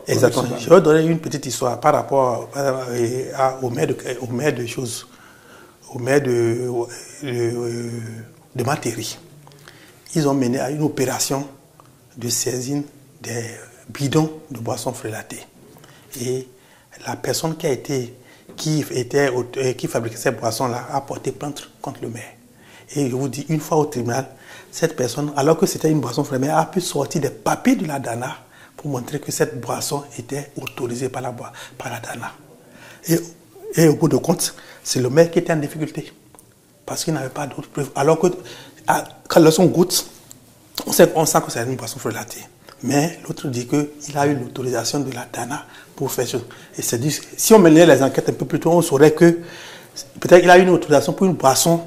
[SPEAKER 18] Exactement. Je vais donner une petite histoire par rapport au maire de Materi. Ils ont mené à une opération de saisine des bidons de boissons frelatées. Et la personne qui fabriquait ces boissons-là a porté plainte contre le maire. Et je vous dis, une fois au tribunal, cette personne, alors que c'était une boisson frelatée, a pu sortir des papiers de la DANA pour montrer que cette boisson était autorisée par la DANA. Et au bout de compte, c'est le maire qui était en difficulté. Parce qu'il n'avait pas d'autres preuves. Alors que quand le son goûte, on sent que c'est une boisson frelatée. Mais l'autre dit qu'il a eu l'autorisation de la DANA pour faire ça. Et c'est dit, si on menait les enquêtes un peu plus tôt, on saurait que peut-être qu'il a eu une autorisation pour une boisson,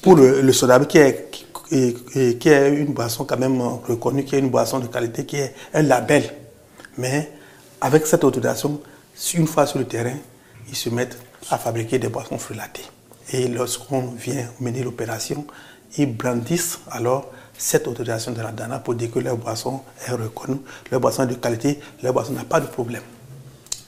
[SPEAKER 18] pour le soda, qui est une boisson quand même reconnue, qui est une boisson de qualité, qui est un label. Mais avec cette autorisation, une fois sur le terrain, ils se mettent à fabriquer des boissons frelatées. Et lorsqu'on vient mener l'opération, ils brandissent alors cette autorisation de la DANA pour dire que leur boisson est reconnue, leur boisson est de qualité, leur boisson n'a pas de problème.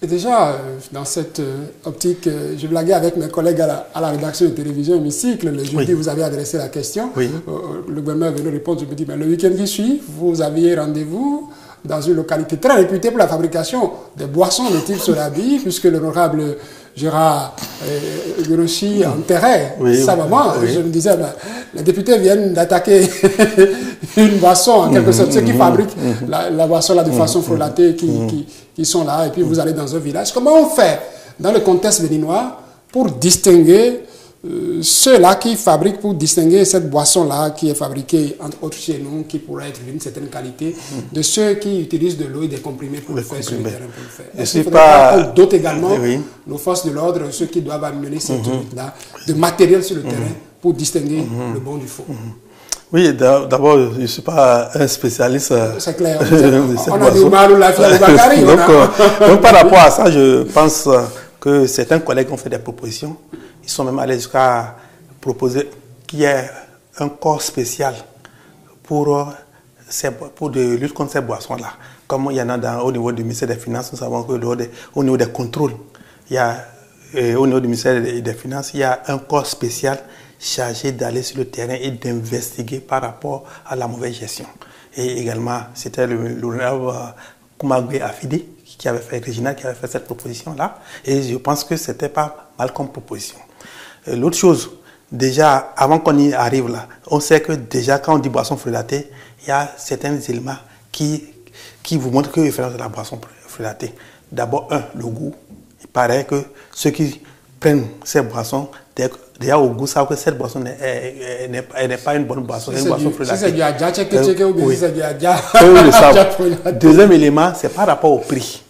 [SPEAKER 1] Et déjà, dans cette optique, je blaguais avec mes collègues à la rédaction de télévision Hémicycle. Le jeudi, vous avez adressé la question. Le gouvernement est venu répondre. Je me dis, mais le week-end qui suit, vous aviez rendez-vous dans une localité très réputée pour la fabrication des boissons de type Sodabi, puisque l'honorable Gérard Gurochi enterrait sa maman. Je me disais, ben, les députés viennent d'attaquer une boisson, en quelque sorte, ceux qui fabriquent la boisson là, de façon frelatée, qui sont là, et puis vous allez dans un village. Comment on fait, dans le contexte béninois, pour distinguer ceux-là qui fabriquent, pour distinguer cette boisson-là qui est fabriquée, entre autres chez nous, qui pourrait être d'une certaine qualité, de ceux qui utilisent de l'eau et des comprimés pour le faire sur le terrain pour le faire. Est-ce qu'il faudrait qu'on dote également nos forces de l'ordre, ceux qui doivent amener cette lutte-là, de matériel sur le terrain pour distinguer le bon du faux?
[SPEAKER 18] Oui, d'abord, je ne suis pas un spécialiste.
[SPEAKER 1] C'est clair. On a du mal ou la fière Bakary.
[SPEAKER 18] Donc, par rapport à ça, je pense que certains collègues ont fait des propositions. Ils sont même allés jusqu'à proposer qu'il y ait un corps spécial pour de lutte contre ces boissons-là. Comme il y en a au niveau du ministère des Finances, nous savons qu'au niveau des contrôles, il y a, au niveau du ministère des Finances, il y a un corps spécial chargé d'aller sur le terrain et d'investiguer par rapport à la mauvaise gestion. Et également, c'était l'honorable Koumagwe Afidi qui avait fait cette proposition-là. Et je pense que c'était pas mal comme proposition. L'autre chose, déjà, avant qu'on y arrive là, on sait que déjà, quand on dit boisson frelatée, il y a certains éléments qui vous montrent que c'est de la boisson frelatée. D'abord, le goût. Il paraît que ceux qui prennent ces boissons, déjà au goût, savent que cette boisson n'est pas une bonne boisson, c'est une boisson frelatée. Si c'est du adja, ou bien si c'est du adja. Deuxième élément, c'est par rapport au prix.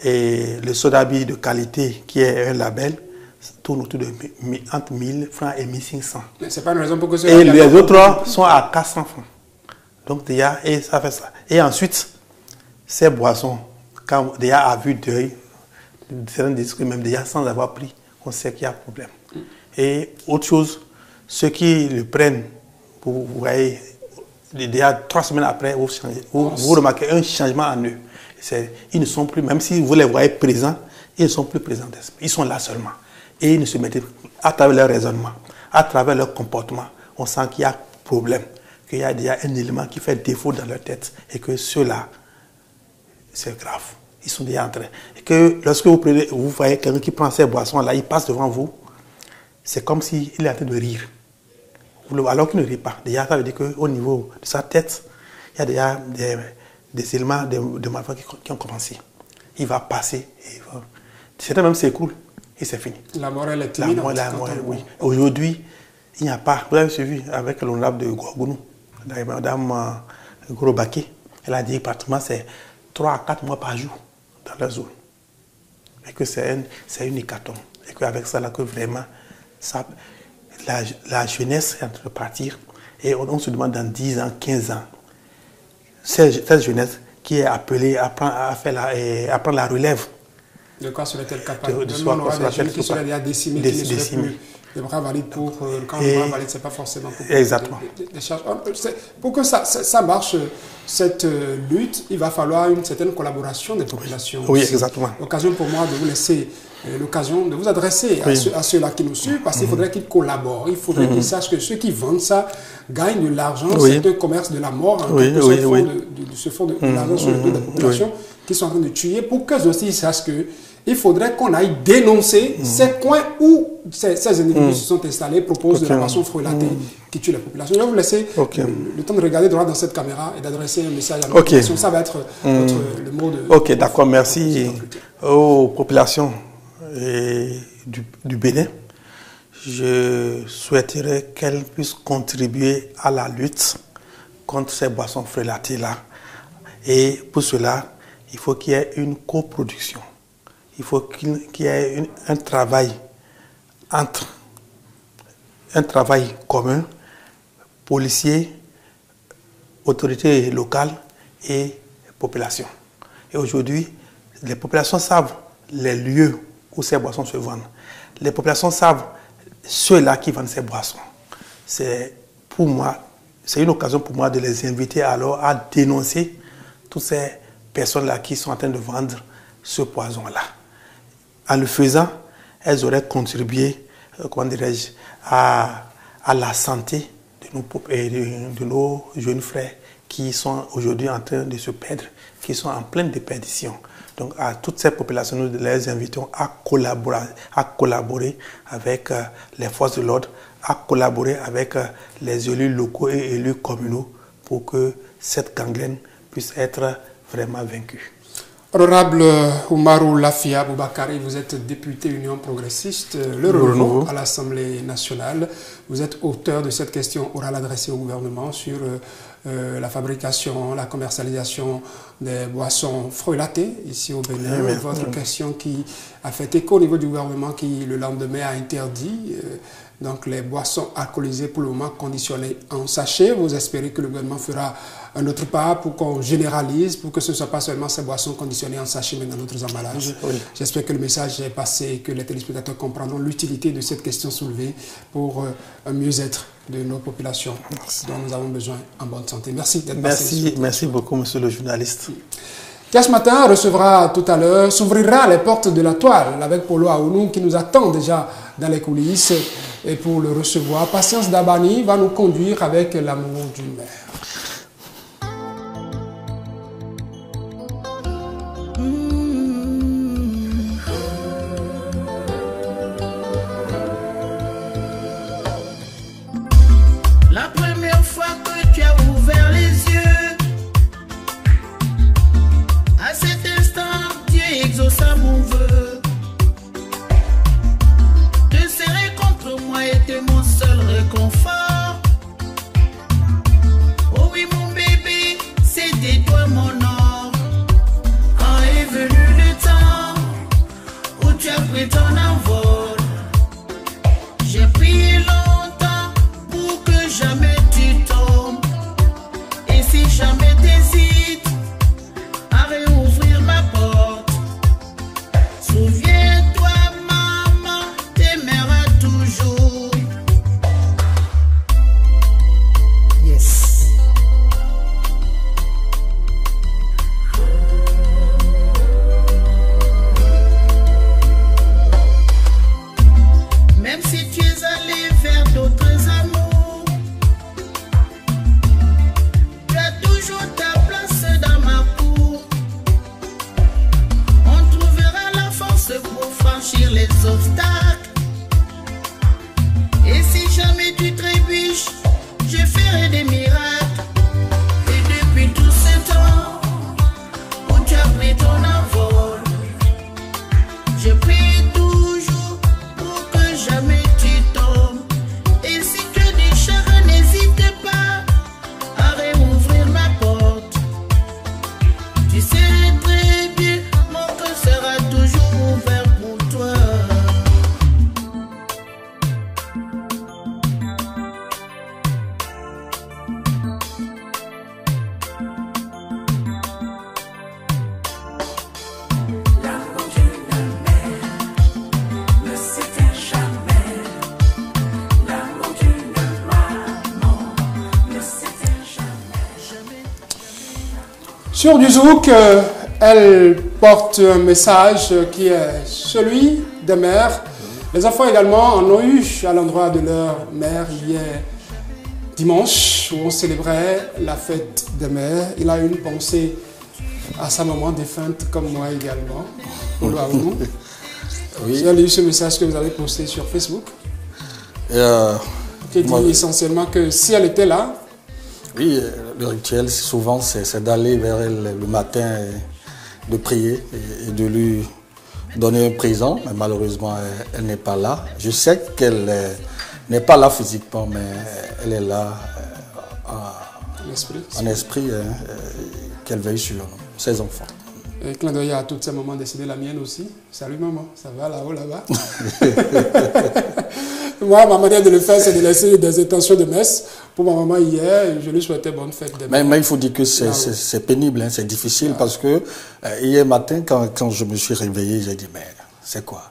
[SPEAKER 18] Et le Sodabi de qualité, qui est un label, tournent autour de entre 1000 francs et 1500.
[SPEAKER 1] C'est pas une raison pour que
[SPEAKER 18] Et les autres sont à 400 francs. Donc déjà, et ça fait ça. Et ensuite, ces boissons, quand déjà à vue d'œil, certains disent que même déjà sans avoir pris, on sait qu'il y a problème. Et autre chose, ceux qui le prennent, vous voyez, déjà 3 semaines après, vous remarquez un changement en eux. Ils ne sont plus, même si vous les voyez présents, ils ne sont plus présents d'esprit. Ils sont là seulement. Et ils ne se mettent, à travers leur raisonnement, à travers leur comportement, on sent qu'il y a problème, qu'il y a déjà un élément qui fait défaut dans leur tête et que ceux-là, c'est grave. Ils sont déjà en train. Et que lorsque vous voyez quelqu'un qui prend ces boissons-là, il passe devant vous, c'est comme s'il est en train de rire. Alors qu'il ne rit pas. Déjà, ça veut dire qu'au niveau de sa tête, il y a déjà des éléments de malfaiteurs qui ont commencé. Il va passer. Certains même s'écroulent et c'est fini.
[SPEAKER 1] La mort, elle est timide.
[SPEAKER 18] La mort, oui. Aujourd'hui, il n'y a pas. Vous avez suivi avec l'honorable de Gouagounou, Madame Gorobaké. Elle a dit pratiquement c'est 3 à 4 mois par jour dans la zone. Et que c'est une hécatombe. Et qu'avec ça, là, que vraiment, ça, la jeunesse est en train de partir. Et on se demande dans 10 ans, 15 ans, cette jeunesse qui est appelée à prendre la relève.
[SPEAKER 1] De quoi serait-elle capable? On aura des jeunes qui seraient déjà décimés, qui ne seraient plus des bras valides pour... Quand les bras valides, ce n'est pas forcément pour...
[SPEAKER 18] Exactement.
[SPEAKER 1] Des charges. Pour que ça marche, cette lutte, il va falloir une certaine collaboration des populations.
[SPEAKER 18] Oui, exactement.
[SPEAKER 1] L'occasion pour moi de vous laisser l'occasion de vous adresser à ceux-là qui nous suivent, parce qu'il faudrait qu'ils collaborent. Il faudrait qu'ils sachent que ceux qui vendent ça gagnent de l'argent. C'est un commerce de la mort. Se font de l'argent sur le dos des populations qui sont en train de tuer, pour qu'eux aussi ils sachent que il faudrait qu'on aille dénoncer ces coins où ces individus se sont installés, proposent de la boisson frelatée qui tue la population. Je vais vous laisser le temps de regarder droit dans cette caméra et d'adresser un message à la population. Ça va être le mot de...
[SPEAKER 18] Ok, d'accord, merci aux populations du Bénin. Je souhaiterais qu'elles puissent contribuer à la lutte contre ces boissons frelatées-là. Et pour cela, il faut qu'il y ait une coproduction. Il faut qu'il y ait un travail commun, policiers, autorités locales et population. Et aujourd'hui, les populations savent les lieux où ces boissons se vendent. Les populations savent ceux-là qui vendent ces boissons. C'est une occasion pour moi de les inviter alors à dénoncer toutes ces personnes-là qui sont en train de vendre ce poison-là. En le faisant, elles auraient contribué, à la santé de nos jeunes frères qui sont aujourd'hui en train de se perdre, qui sont en pleine déperdition. Donc à toutes ces populations, nous les invitons à collaborer avec les forces de l'ordre, à collaborer avec les élus locaux et élus communaux pour que cette gangrène puisse être vraiment vaincue.
[SPEAKER 1] Honorable Oumarou Lafia Boubakari, vous êtes député Union progressiste, le Renouveau à l'Assemblée nationale. Vous êtes auteur de cette question orale adressée au gouvernement sur la fabrication, la commercialisation des boissons frelatées ici au Bénin. Votre question qui a fait écho au niveau du gouvernement qui, le lendemain, a interdit donc les boissons alcoolisées pour le moment conditionnées en sachet. Vous espérez que le gouvernement fera un autre pas pour qu'on généralise, pour que ce ne soit pas seulement ces boissons conditionnées en sachet, mais dans d'autres emballages. J'espère que le message est passé et que les téléspectateurs comprendront l'utilité de cette question soulevée pour un mieux-être de nos populations dont nous avons besoin en bonne santé. Merci d'être passé.
[SPEAKER 18] Merci beaucoup, monsieur le journaliste.
[SPEAKER 1] Ce matin recevra tout à l'heure, s'ouvrira les portes de la toile avec Polo Aounou qui nous attend déjà dans les coulisses. Et pour le recevoir, Patience Dabani va nous conduire avec l'amour d'une mère.
[SPEAKER 2] La première fois que tu as ouvert les yeux, à cet instant, Dieu exauça mon vœu. Te serrer contre moi était mon seul réconfort. Oh oui mon bébé, c'était toi mon or. Quand est venu
[SPEAKER 1] Sur du zouk, elle porte un message qui est celui des mères. Les enfants également en ont eu à l'endroit de leur mère hier dimanche où on célébrait la fête des mères. Il a eu une pensée à sa maman défunte comme moi également. Oui. J'ai lu ce message que vous avez posté sur Facebook. Qui dit essentiellement que si elle était là.
[SPEAKER 19] Oui, le rituel souvent c'est d'aller vers elle le matin et de prier et de lui donner un présent, mais malheureusement elle n'est pas là. Je sais qu'elle n'est pas là physiquement, mais elle est là en esprit, qu'elle veille sur ses enfants.
[SPEAKER 1] Et clin d'œil à toutes ces mamans décédées, la mienne aussi. Salut maman, ça va là-haut, là-bas. Moi, ma manière de le faire, c'est de laisser des intentions de messe pour ma maman hier. Je lui souhaitais bonne fête.
[SPEAKER 19] Mais il faut dire que c'est pénible, hein, c'est difficile parce que hier matin, quand je me suis réveillé, j'ai dit, mais c'est quoi?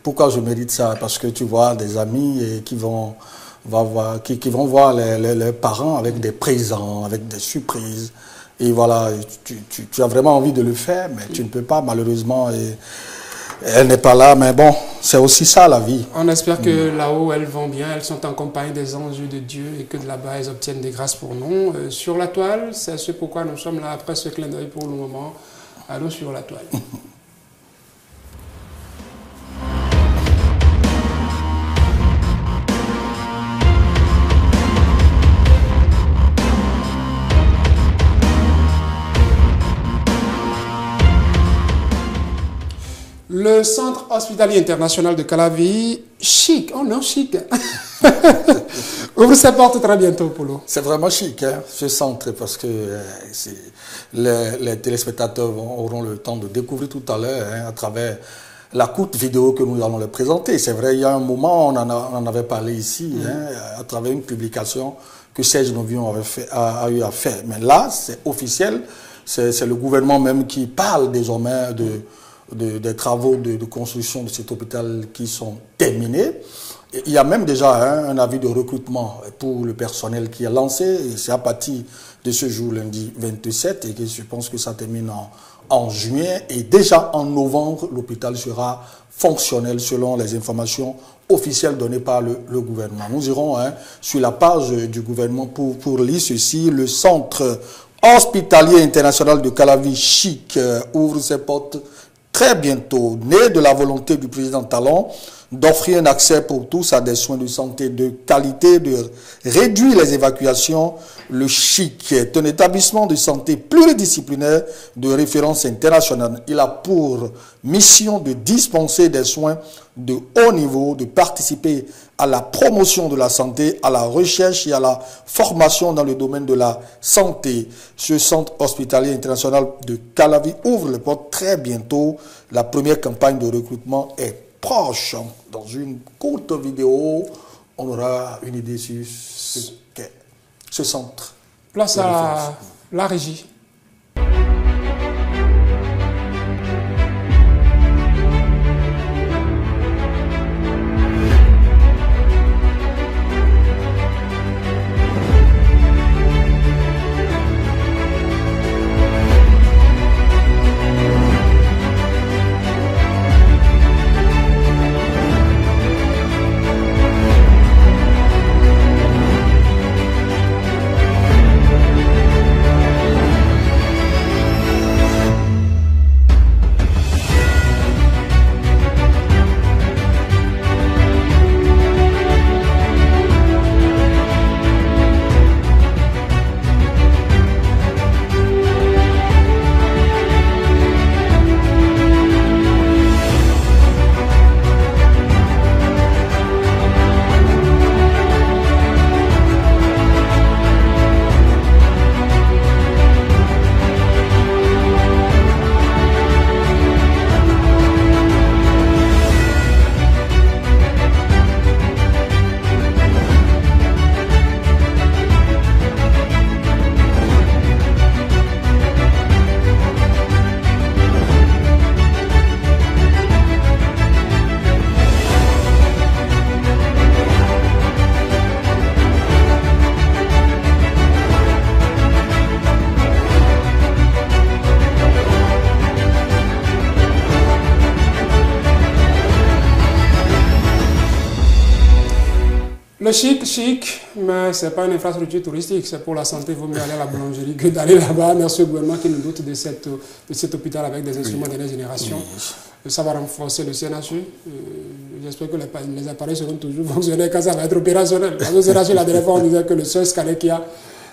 [SPEAKER 19] Pourquoi je mérite ça? Parce que tu vois des amis qui vont voir leurs parents avec des présents, avec des surprises. Et voilà, tu as vraiment envie de le faire, mais tu ne peux pas, malheureusement. Et elle n'est pas là, mais bon, c'est aussi ça la vie.
[SPEAKER 1] On espère que là-haut, elles vont bien, elles sont en compagnie des anges de Dieu et que de là-bas, elles obtiennent des grâces pour nous. Sur la toile, c'est ce pourquoi nous sommes là après ce clin d'œil pour le moment. Allons sur la toile. Le centre hospitalier international de Calavi, chic, oh non, chic, ouvre ses portes très bientôt, Polo.
[SPEAKER 19] C'est vraiment chic, hein, ce centre, parce que les téléspectateurs auront le temps de découvrir tout à l'heure, hein, à travers la courte vidéo que nous allons leur présenter. C'est vrai, il y a un moment, on en avait parlé ici, hein, à travers une publication que Serge Novion a eu à faire. Mais là, c'est officiel, c'est le gouvernement même qui parle désormais des travaux de construction de cet hôpital qui sont terminés. Et il y a même déjà un avis de recrutement pour le personnel qui est lancé. C'est à partir de ce jour, lundi 27, et que je pense que ça termine en juin. Et déjà en novembre, l'hôpital sera fonctionnel selon les informations officielles données par le gouvernement. Nous irons sur la page du gouvernement pour lire ceci. Le centre hospitalier international de Calavi Chic ouvre ses portes très bientôt, né de la volonté du président Talon d'offrir un accès pour tous à des soins de santé de qualité, de réduire les évacuations. Le CHIC est un établissement de santé pluridisciplinaire de référence internationale. Il a pour mission de dispenser des soins de haut niveau, de participer à la promotion de la santé, à la recherche et à la formation dans le domaine de la santé. Ce centre hospitalier international de Calavi ouvre les portes très bientôt. La première campagne de recrutement est proche. Dans une courte vidéo, on aura une idée sur ce qu'est ce centre.
[SPEAKER 1] Place à la régie. Le chic, mais ce n'est pas une infrastructure touristique, c'est pour la santé, il vaut mieux aller à la boulangerie que d'aller là-bas. Merci au gouvernement qui nous dote de cet hôpital avec des instruments de dernière génération. Ça va renforcer le CNHU. J'espère que les appareils seront toujours fonctionnels quand ça va être opérationnel. Parce que CNHU, la dernière fois, on disait que le seul scanner qu'il y a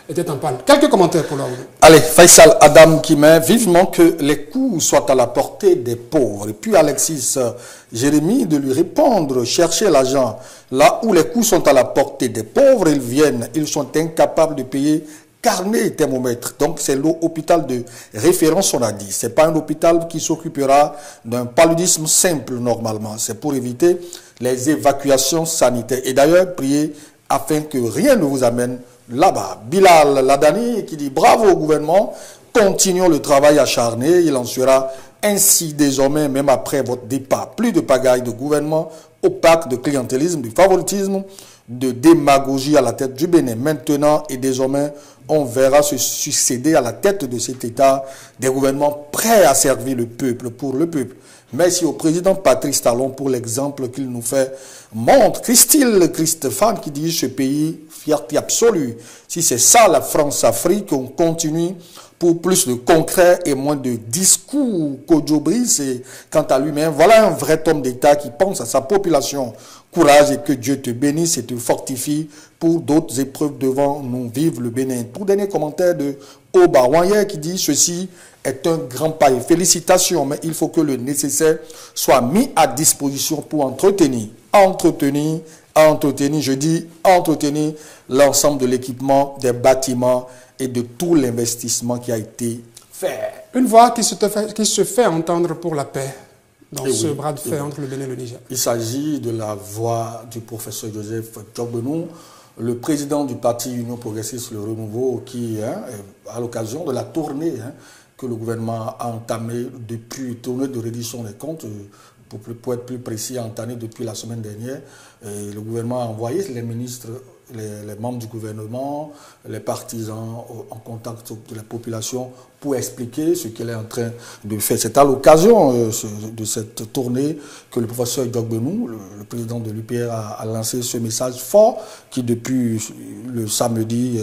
[SPEAKER 1] était en panne. Quelques commentaires pour l'ordre.
[SPEAKER 19] Allez, Faisal Adam qui met vivement que les coups soient à la portée des pauvres. Et puis Alexis Jérémy de lui répondre, chercher l'argent. Là où les coups sont à la portée des pauvres, ils viennent, ils sont incapables de payer carnet et thermomètre. Donc c'est l'hôpital de référence, on a dit. C'est pas un hôpital qui s'occupera d'un paludisme simple normalement. C'est pour éviter les évacuations sanitaires. Et d'ailleurs, priez afin que rien ne vous amène là-bas. Bilal Ladani qui dit bravo au gouvernement, continuons le travail acharné, il en sera ainsi désormais même après votre départ. Plus de pagaille de gouvernement opaque, de clientélisme, de favoritisme, de démagogie à la tête du Bénin. Maintenant et désormais, on verra se succéder à la tête de cet État des gouvernements prêts à servir le peuple, pour le peuple. Merci au président Patrice Talon pour l'exemple qu'il nous fait montre. Christophe qui dit ce pays, fierté absolue. Si c'est ça la France-Afrique, on continue pour plus de concret et moins de discours. Kodjo Brice, quant à lui-même, voilà un vrai homme d'État qui pense à sa population. Courage et que Dieu te bénisse et te fortifie pour d'autres épreuves devant nous. Vive le Bénin. Pour dernier commentaire de Oba Wanyer qui dit ceci est un grand pas et félicitations, mais il faut que le nécessaire soit mis à disposition pour entretenir l'ensemble de l'équipement, des bâtiments et de tout l'investissement qui a été fait.
[SPEAKER 1] Une voix qui se fait entendre pour la paix dans ce bras de fer entre le Bénin et le Niger.
[SPEAKER 19] Il s'agit de la voix du professeur Joseph Djogbenou, le président du parti Union Progressiste Le Renouveau, qui, à l'occasion de la tournée que le gouvernement a entamée depuis, tournée de reddition des comptes, pour être plus précis, entamée depuis la semaine dernière, et le gouvernement a envoyé les ministres, les membres du gouvernement, les partisans en contact de la population pour expliquer ce qu'elle est en train de faire. C'est à l'occasion de cette tournée que le professeur Djogbenou, le président de l'UPR, a lancé ce message fort qui depuis le samedi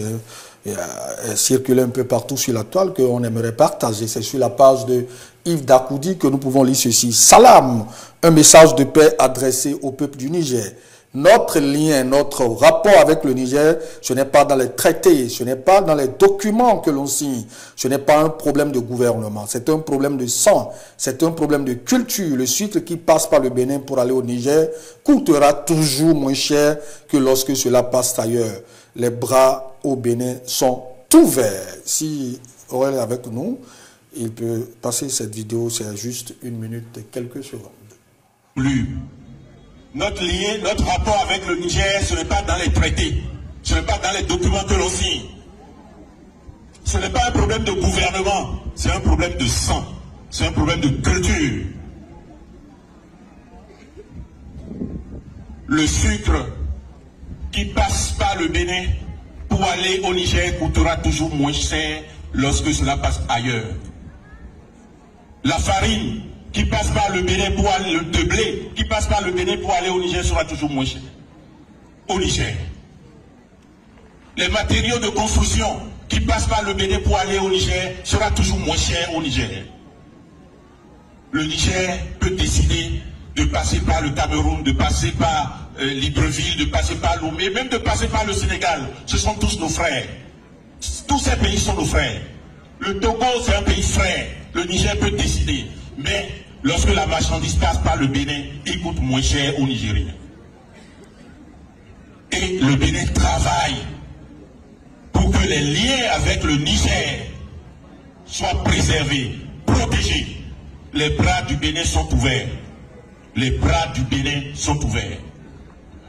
[SPEAKER 19] circulé un peu partout sur la toile qu'on aimerait partager. C'est sur la page de Yves Dakoudi que nous pouvons lire ceci. Salam, un message de paix adressé au peuple du Niger. Notre lien, notre rapport avec le Niger, ce n'est pas dans les traités, ce n'est pas dans les documents que l'on signe, ce n'est pas un problème de gouvernement, c'est un problème de sang, c'est un problème de culture. Le sucre qui passe par le Bénin pour aller au Niger coûtera toujours moins cher que lorsque cela passe ailleurs. Les bras au Bénin sont ouverts. Si Aurel est avec nous, il peut passer cette vidéo, c'est juste 1 minute et quelques secondes.
[SPEAKER 20] Notre lien, notre rapport avec le Niger, ce n'est pas dans les traités, ce n'est pas dans les documents que l'on signe. Ce n'est pas un problème de gouvernement, c'est un problème de sang, c'est un problème de culture. Le sucre qui passe par le Bénin pour aller au Niger coûtera toujours moins cher lorsque cela passe ailleurs. La farine qui passe par le Bénin pour aller, le blé qui passe par le Bénin pour aller au Niger sera toujours moins cher. Au Niger. Les matériaux de construction qui passent par le Bénin pour aller au Niger sera toujours moins cher au Niger. Le Niger peut décider de passer par le Cameroun, de passer par Libreville, de passer par Lomé, même de passer par le Sénégal. Ce sont tous nos frères. Tous ces pays sont nos frères. Le Togo, c'est un pays frère. Le Niger peut décider. Mais lorsque la marchandise passe par le Bénin, il coûte moins cher aux Nigériens. Et le Bénin travaille pour que les liens avec le Niger soient préservés, protégés. Les bras du Bénin sont ouverts. Les bras du Bénin sont ouverts.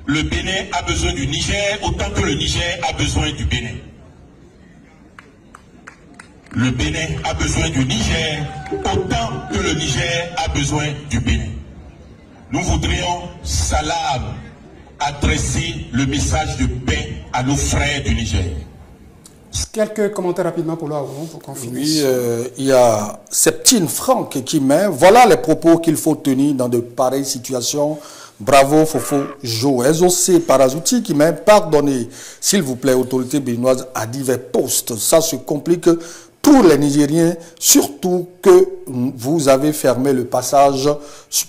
[SPEAKER 20] Le Bénin a besoin du Niger autant que le Niger a besoin du Bénin. Le Bénin a besoin du Niger autant que le Niger a besoin du Bénin. Nous voudrions, salam, adresser le message de paix à nos frères du Niger.
[SPEAKER 1] Quelques commentaires rapidement pour qu'on finisse.
[SPEAKER 19] Oui, il y a Septine Franck qui met, voilà les propos qu'il faut tenir dans de pareilles situations. Bravo Fofo Jo. Ezosé Parazouti qui m'a pardonné, s'il vous plaît, autorité béninoise à divers postes. Ça se complique pour les Nigériens, surtout que vous avez fermé le passage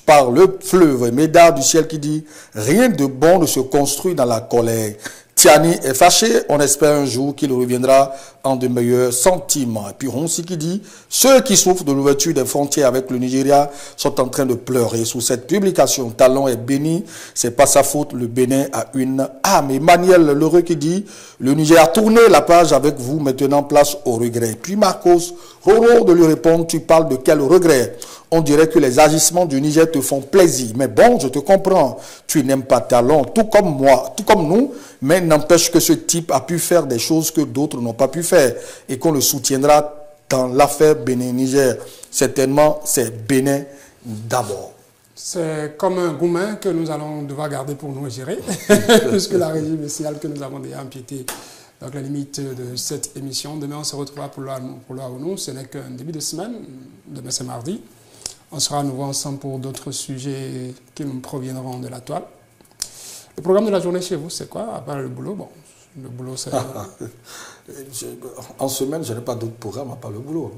[SPEAKER 19] par le fleuve. Médard du ciel qui dit « Rien de bon ne se construit dans la colère ». Tiani est fâché, on espère un jour qu'il reviendra en de meilleurs sentiments. Et puis Ronsi qui dit « Ceux qui souffrent de l'ouverture des frontières avec le Nigeria sont en train de pleurer. » Sous cette publication, Talon est béni, c'est pas sa faute, le Bénin a une âme. Emmanuel Lheureux qui dit « Le Nigeria a tourné la page avec vous, maintenant place au regret. » Puis Marcos Roro de lui répondre « Tu parles de quel regret ? On dirait que les agissements du Niger te font plaisir. Mais bon, je te comprends. Tu n'aimes pas Talon, tout comme moi, tout comme nous. Mais n'empêche que ce type a pu faire des choses que d'autres n'ont pas pu faire. Et qu'on le soutiendra dans l'affaire Bénin-Niger. Certainement, c'est Bénin d'abord.
[SPEAKER 1] C'est comme un goumin que nous allons devoir garder pour nous gérer. Puisque la régie me signale que nous avons déjà empiété donc la limite de cette émission. Demain, on se retrouvera pour l'ONU. Ce n'est qu'un début de semaine. Demain, c'est mardi. On sera à nouveau ensemble pour d'autres sujets qui nous proviendront de la toile. Le programme de la journée chez vous, c'est quoi? À part le boulot, bon, le boulot, c'est...
[SPEAKER 19] En semaine, je n'ai pas d'autre programme à part le boulot.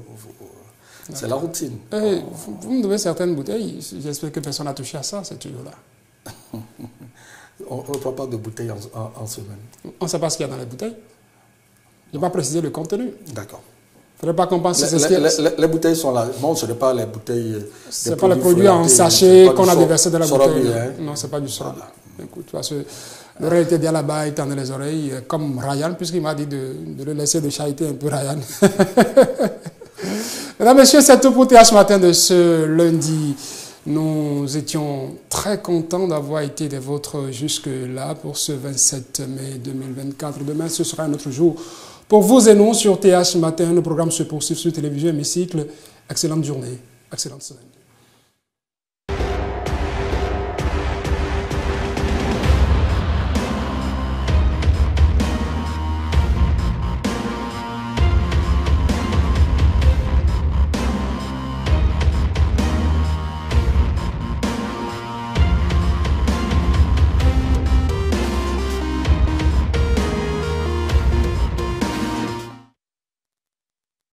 [SPEAKER 19] C'est la routine.
[SPEAKER 1] Vous me devez certaines bouteilles. J'espère que personne n'a touché à ça, c'est toujours là.
[SPEAKER 19] On ne parle pas de bouteilles en semaine.
[SPEAKER 1] On ne sait pas ce qu'il y a dans les bouteilles. Je n'ai pas précisé le contenu.
[SPEAKER 19] D'accord.
[SPEAKER 1] Il ne faudrait pas qu'on pense que
[SPEAKER 19] les bouteilles sont là. Non, ce n'est pas les bouteilles.
[SPEAKER 1] Ce n'est pas les produits en sachet qu'on a déversé dans la bouteille. Non, ce n'est pas du sorabi. Écoute, parce que l'oreille était bien là-bas, il tendait les oreilles, comme Ryan, puisqu'il m'a dit de le laisser de charité un peu, Ryan. Mesdames, Messieurs, c'est tout pour TH Matin de ce lundi. Nous étions très contents d'avoir été des vôtres jusque-là pour ce 27 mai 2024. Demain, ce sera un autre jour. Pour vous et nous, sur TH Matin, le programme se poursuit sur Télévision Hémicycle. Excellente journée, excellente semaine.